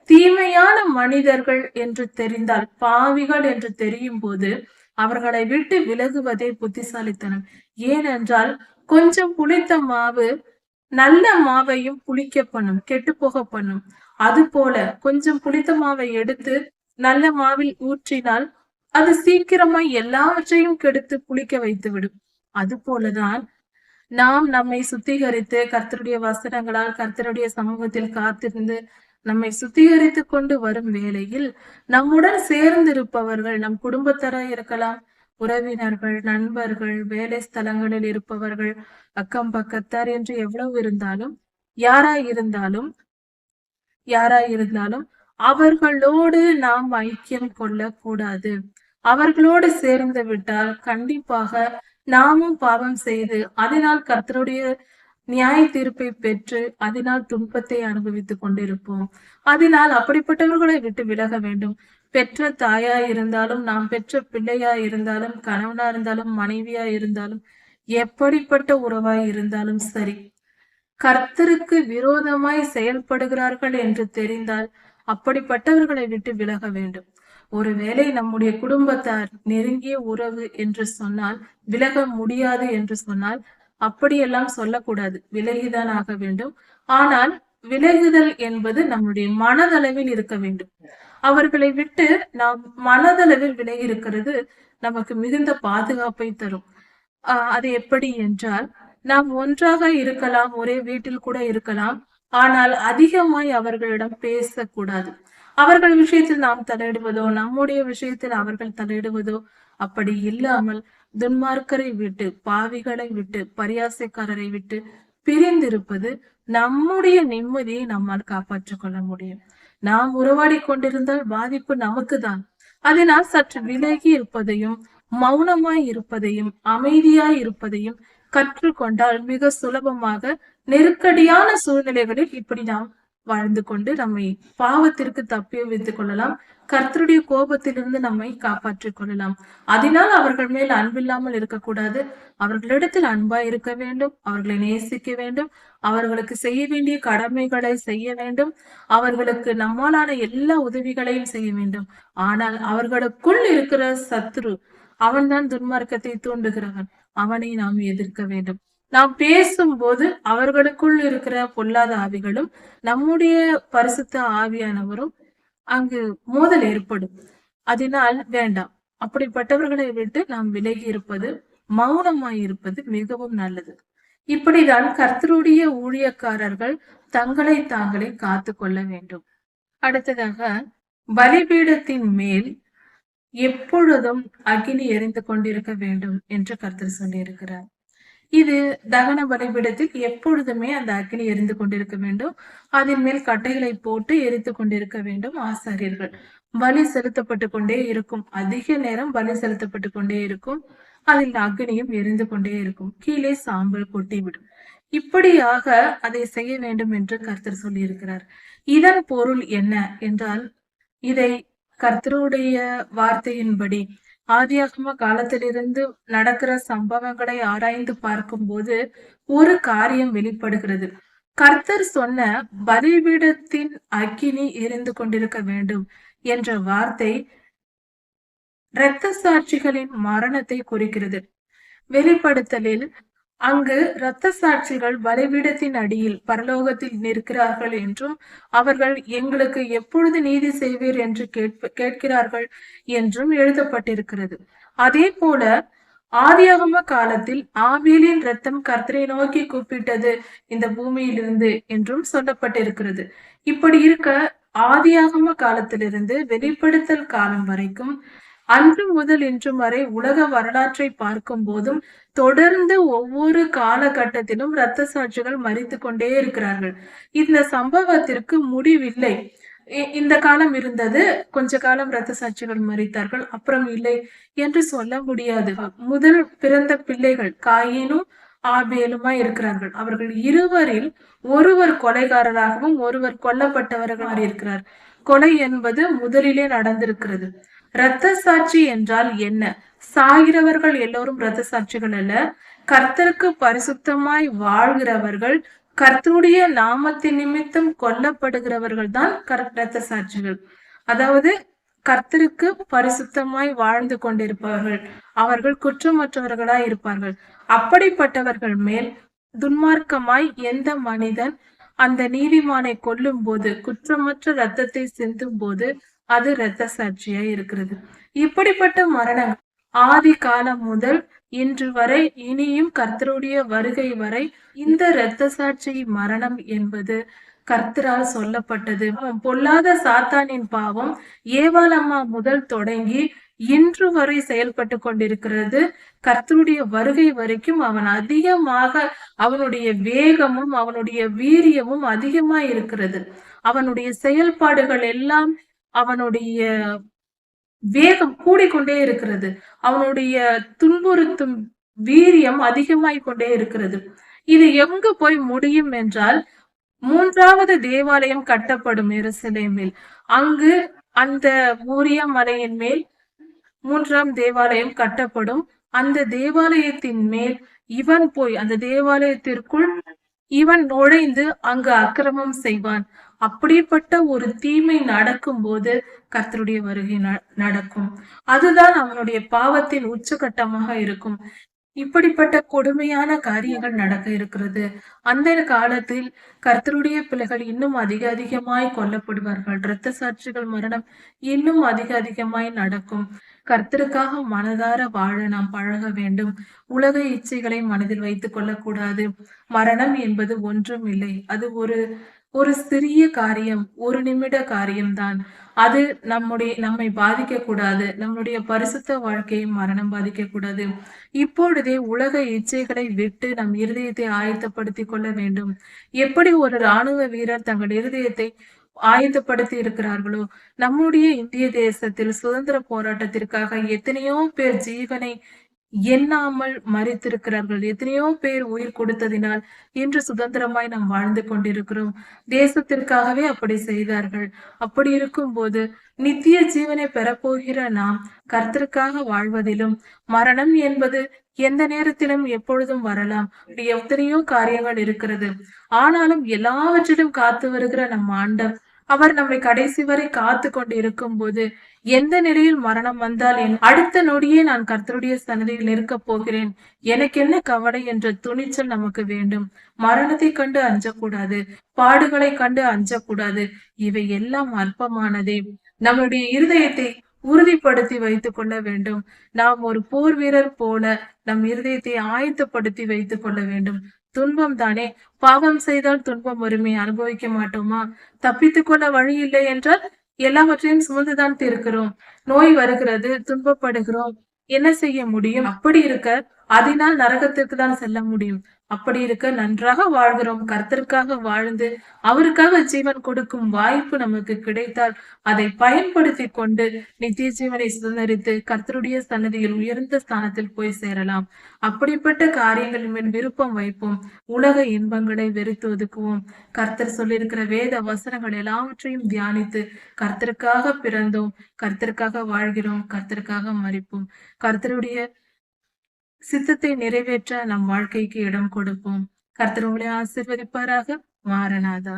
தீமையான மனிதர்கள் என்று தெரிந்தால், பாவிகள் என்று தெரியும் போது அவர்களை விட்டு விலகுவதே புத்திசாலித்தனம். ஏனென்றால், கொஞ்சம் புளித்த மாவு நல்ல மாவையும் புளிக்க பண்ணும், கெட்டு போக பண்ணும். அது போல கொஞ்சம் புளித்த மாவை எடுத்து நல்ல மாவில் ஊற்றினால் அது சீக்கிரமா எல்லாவற்றையும் கெடுத்து புளிக்க வைத்து விடும். அது போலதான் நாம் நம்மை சுத்திகரித்து கர்த்தருடைய வசனங்களால் கர்த்தருடைய சமூகத்தில் காத்திருந்து நம்மை சுத்திகரித்து கொண்டு வரும் வேளையில் நம்முடன் சேர்ந்திருப்பவர்கள் நம் குடும்பத்தாராய் இருக்கலாம், உறவினர்கள், நண்பர்கள், வேலை ஸ்தலங்களில் இருப்பவர்கள், அக்கம் பக்கத்தார் என்று எவ்வளவு இருந்தாலும், யாராயிருந்தாலும் அவர்களோடு நாம் ஐக்கியம் கொள்ள கூடாது. அவர்களோடு சேர்ந்து விட்டால் கண்டிப்பாக நாமும் பாவம் செய்து அதனால் கர்த்தருடைய நியாய தீர்ப்பை பெற்று அதனால் துன்பத்தை அனுபவித்துக் கொண்டிருப்போம். அதனால் அப்படிப்பட்டவர்களை விட்டு விலக வேண்டும். பெற்ற தாயா இருந்தாலும், நாம் பெற்ற பிள்ளையா இருந்தாலும், கணவனா இருந்தாலும், மனைவியா இருந்தாலும், எப்படிப்பட்ட உறவாய் இருந்தாலும் சரி, கர்த்தருக்கு விரோதமாய் செயல்படுகிறார்கள் என்று தெரிந்தால் அப்படிப்பட்டவர்களை விட்டு விலக வேண்டும். ஒருவேளை நம்முடைய குடும்பத்தார் நெருங்கிய உறவு என்று சொன்னால், விலக முடியாது என்று சொன்னால், அப்படியெல்லாம் சொல்லக்கூடாது. விலகிதான் ஆக வேண்டும். ஆனால் விலகுதல் என்பது நம்முடைய மனதளவில் இருக்க வேண்டும். அவர்களை விட்டு நாம் மனதளவில் விலகி இருக்கிறது நமக்கு மிகுந்த பாதுகாப்பை தரும். அது எப்படி என்றால், நாம் ஒன்றாக இருக்கலாம், ஒரே வீட்டில் கூட இருக்கலாம். ஆனால் அதிகமாய் அவர்களிடம் பேசக்கூடாது. அவர்கள் விஷயத்தில் நாம் தலையிடுவதோ, நம்முடைய விஷயத்தில் அவர்கள் தலையிடுவதோ அப்படி இல்லாமல், துன்மார்க்கரை விட்டு, பாவிகளை விட்டு, பரியாசைக்காரரை விட்டு பிரிந்திருப்பது நம்முடைய நிம்மதியை நம்மால் காப்பாற்றிக் கொள்ள முடியும். நாம் உறவாடி கொண்டிருந்தால் பாதிப்பு நமக்கு தான். அதனால் சற்று விலகி இருப்பதையும், மௌனமாய் இருப்பதையும், அமைதியாய் இருப்பதையும் கற்றுக்கொண்டால் மிக சுலபமாக நெருக்கடியான சூழ்நிலைகளில் இப்படி நாம் வாழ்ந்து கொண்டு நம்மை பாவத்திற்கு தப்பி வைத்துக் கொள்ளலாம். கர்த்தருடைய கோபத்திலிருந்து நம்மை காப்பாற்றிக் கொள்ளலாம். அதனால் அவர்கள் மேல் அன்பில்லாமல் இருக்கக்கூடாது. அவர்களிடத்தில் அன்பாய் இருக்க வேண்டும். அவர்களை நேசிக்க வேண்டும். அவர்களுக்கு செய்ய வேண்டிய கடமைகளை செய்ய வேண்டும். அவர்களுக்கு நம்மாலான எல்லா உதவிகளையும் செய்ய வேண்டும். ஆனால் அவர்களுக்குள் இருக்கிற சத்துரு, அவன்தான் துன்மார்க்கத்தை தூண்டுகிறவன். அவனை நாம் எதிர்க்க வேண்டும். நாம் பேசும்போது அவர்களுக்குள் இருக்கிற பொல்லாத ஆவிகளும் நம்முடைய பரிசுத்த ஆவியானவரும் அங்கு மோதல் ஏற்படும். அதனால் வேண்டாம். அப்படிப்பட்டவர்களை விட்டு நாம் விலகி இருப்பது, மௌனமாய் இருப்பது மிகவும் நல்லது. இப்படிதான் கர்த்தருடைய ஊழியக்காரர்கள் தங்களை தாங்களே காத்து கொள்ள வேண்டும். அடுத்ததாக, பலிபீடத்தின் மேல் எப்பொழுதும் அக்கினி எரிந்து கொண்டிருக்க வேண்டும் என்று கர்த்தர் சொல்லியிருக்கிறார். இது தகன பலிபீடத்தில் எப்பொழுதுமே அந்த அக்கினி எரிந்து கொண்டிருக்க வேண்டும். அதன் மேல் கட்டைகளை போட்டு எரித்து கொண்டிருக்க வேண்டும். ஆசாரியர்கள் பலி செலுத்தப்பட்டு கொண்டே இருக்கும். அதிக நேரம் பலி செலுத்தப்பட்டு கொண்டே இருக்கும். அதில் அக்னியும் எரிந்து கொண்டே இருக்கும். கீழே சாம்பல் கொட்டிவிடும். இப்படியாக அதை செய்ய வேண்டும் என்று கர்த்தர் சொல்லியிருக்கிறார். இதன் பொருள் என்ன என்றால், இதை கர்த்தருடைய வார்த்தையின்படி ஆதியாகம காலத்திலிருந்து நடக்கிற சம்பவங்களை ஆராய்ந்து பார்க்கும்போது ஒரு காரியம் வெளிப்படுகிறது. கர்த்தர் சொன்ன பலிபீடத்தின் அக்கினி எரிந்து கொண்டிருக்க வேண்டும் என்ற வார்த்தை இரத்த சாட்சிகளின் மரணத்தை குறிக்கிறது. வெளிப்படுத்தலில் அங்கு இரத்த சாட்சிகள் பலிபீடத்தின் அடியில் பரலோகத்தில் நிற்கிறார்கள் என்றும், அவர்கள் எங்களுக்கு எப்பொழுது நீதி செய்வீர் என்று கேட்கிறார்கள் என்றும் எழுதப்பட்டிருக்கிறது. அதே போல ஆதியாகம காலத்தில் ஆபேலின் ரத்தம் கர்த்தரை நோக்கி கூப்பிட்டது இந்த பூமியிலிருந்து என்றும் சொல்லப்பட்டிருக்கிறது. இப்படி இருக்க ஆதியாகம காலத்திலிருந்து வெளிப்படுத்தல் காலம் வரைக்கும், அன்று முதல் இன்று வரை உலக வரலாற்றை பார்க்கும் போதும் தொடர்ந்து ஒவ்வொரு காலகட்டத்திலும் இரத்த சாட்சிகள் மரித்து கொண்டே இருக்கிறார்கள். இந்த சம்பவத்திற்கு முடிவில்லை. இந்த காலம் இருந்தது, கொஞ்ச காலம் இரத்த சாட்சிகள் மரித்தார்கள், அப்புறம் இல்லை என்று சொல்ல முடியாது. முதல் பிறந்த பிள்ளைகள் காயினும் ஆபேலுமா இருக்கிறார்கள். அவர்கள் இருவரில் ஒருவர் கொலைகாரராகவும் ஒருவர் கொல்லப்பட்டவர்களாக இருக்கிறார். கொலை என்பது முதலிலே நடந்திருக்கிறது. இரத்த சாட்சி என்றால் என்ன? சாகிறவர்கள் எல்லோரும் இரத்த சாட்சிகள் அல்ல. கர்த்தருக்கு பரிசுத்தமாய் வாழ்கிறவர்கள், கர்த்தருடைய நாமத்தின் நிமித்தம் கொல்லப்படுகிறவர்கள் தான் இரத்த சாட்சிகள். அதாவது கர்த்தருக்கு பரிசுத்தமாய் வாழ்ந்து கொண்டிருப்பவர்கள், அவர்கள் குற்றமற்றவர்களாய் இருப்பார்கள். அப்படிப்பட்டவர்கள் மேல் துன்மார்க்கமாய் எந்த மனிதன் அந்த நீதிமானை கொல்லும் போது, குற்றமற்ற இரத்தத்தை சிந்தும் போது, அது இரத்த சாட்சியாய் இருக்கிறது. இப்படிப்பட்ட மரணங்கள் ஆதி காலம் முதல் இன்று வரை, இனியும் கர்த்தருடைய வருகை வரை இந்த இரத்த சாட்சி மரணம் என்பது கர்த்தரால் சொல்லப்பட்டது. பொல்லாத சாத்தானின் பாவம் ஏவாளம்மா முதல் தொடங்கி இன்று வரை செயல்பட்டு கொண்டிருக்கிறது. கர்த்தருடைய வருகை வரைக்கும் அவன் அதிகமாக, அவனுடைய வேகமும் அவனுடைய வீரியமும் அதிகமா இருக்கிறது. அவனுடைய செயல்பாடுகள் எல்லாம், அவனுடைய வேகம் கூடிக்கொண்டே இருக்கிறது. அவனுடைய துன்புறுத்தும் வீரியம் அதிகமாய் கொண்டே இருக்கிறது. இது எங்கு போய் முடியும் என்றால், 3வது தேவாலயம் கட்டப்படும் எருசலேமில். அங்கு அந்த மோரியா மலையின் மேல் 3ஆம் தேவாலயம் கட்டப்படும். அந்த தேவாலயத்தின் மேல் இவன் போய் அந்த தேவாலயத்திற்குள் இவன் நுழைந்து அங்கு அக்கிரமம் செய்வான். அப்படிப்பட்ட ஒரு தீமை நடக்கும்போது கர்த்தருடைய வருகை நடக்கும். அதுதான் அவனுடைய பாவத்தின் உச்சகட்டமாக இருக்கும். இப்படிப்பட்ட கொடுமையான காரியங்கள் நடக்க இருக்கிறது. அந்த காலத்தில் கர்த்தருடைய பிள்ளைகள் இன்னும் அதிக அதிகமாய் கொல்லப்படுவார்கள். இரத்த சாட்சிகள் மரணம் இன்னும் அதிக அதிகமாய் நடக்கும். கர்த்தருக்காக மனதார வாழ நாம் பழக வேண்டும். உலக இச்சைகளை மனதில் வைத்துக் கொள்ளக்கூடாது. மரணம் என்பது ஒன்றும் இல்லை. அது ஒரு ஒரு சிறிய காரியம், ஒரு நிமிட காரியம்தான். அது நம்மை பாதிக்க கூடாது. நம்முடைய பரிசுத்த வாழ்க்கையை மரணம் பாதிக்க கூடாது. இப்பொழுதே உலக இச்சைகளை விட்டு நம் இருதயத்தை ஆயத்தப்படுத்திக் கொள்ள வேண்டும். எப்படி ஒரு ராணுவ வீரர் தங்கள் இருதயத்தை ஆயத்தப்படுத்தி இருக்கிறார்களோ, நம்முடைய இந்திய தேசத்தில் சுதந்திர போராட்டத்திற்காக எத்தனையோ பேர் ஜீவனை எண்ணாமல் மறித்திருக்கிறார்கள். எத்தனையோ பேர் உயிர் கொடுத்ததினால் இன்று சுதந்திரமாய் நாம் வாழ்ந்து கொண்டிருக்கிறோம். தேசத்திற்காகவே அப்படி செய்தார்கள். அப்படி இருக்கும்போது நித்திய ஜீவனை பெறப்போகிற நாம் கர்த்தருக்காக வாழ்வதிலும், மரணம் என்பது எந்த நேரத்திலும் எப்பொழுதும் வரலாம். எத்தனையோ காரியங்கள் இருக்கிறது. ஆனாலும் எல்லாவற்றிலும் காத்து வருகிற நம் ஆண்டவர், அவர் நம்மை கடைசி வரை காத்து கொண்டு இருக்கும் போது எந்த நிலையில் மரணம் வந்தால் அடுத்த நொடியே நான் கர்த்தருடைய சன்னதியில் இருக்கப் போகிறேன், எனக்கு என்ன கவலை என்ற துணிச்சல் நமக்கு வேண்டும். மரணத்தை கண்டு அஞ்சக்கூடாது. பாடுகளை கண்டு அஞ்சக்கூடாது. இவை எல்லாம் அற்பமானதே. நம்முடைய இருதயத்தை உறுதிப்படுத்தி வைத்துக் கொள்ள வேண்டும். நாம் ஒரு போர் வீரர் போல நம் இருதயத்தை ஆயத்தப்படுத்தி வைத்துக் கொள்ள வேண்டும். துன்பம் தானே, பாவம் செய்தால் துன்பம் வறுமை அனுபவிக்க மாட்டோமா? தப்பித்துக் கொள்ள வழி இல்லை என்றால் எல்லாவற்றையும் சுமந்துதான் தீர்க்கிறோம். நோய் வருகிறது, துன்பப்படுகிறோம், என்ன செய்ய முடியும்? அப்படி இருக்க அதனால் நரகத்திற்கு தான் செல்ல முடியும். அப்படி இருக்க நன்றாக வாழ்கிறோம். கர்த்தருக்காக வாழ்ந்து அவருக்காக ஜீவன் கொடுக்கும் வாய்ப்பு நமக்கு கிடைத்தால் அதை பயன்படுத்தி கொண்டு நித்திய ஜீவனை சுதந்திரித்து கர்த்தருடைய சன்னதியில் உயர்ந்த ஸ்தானத்தில் போய் சேரலாம். அப்படிப்பட்ட காரியங்களின் மேல் விருப்பம் வைப்போம். உலக இன்பங்களை வெறுத்து ஒதுக்குவோம். கர்த்தர் சொல்லியிருக்கிற வேத வசனங்கள் எல்லாவற்றையும் தியானித்து கர்த்தருக்காக பிறந்தோம், கர்த்தருக்காக வாழ்கிறோம், கர்த்தருக்காக மரிப்போம். கர்த்தருடைய சித்தத்தை நிறைவேற்ற நம் வாழ்க்கைக்கு இடம் கொடுப்போம். கர்த்தர் உங்களை ஆசீர்வதிப்பாராக. மாரநாதா.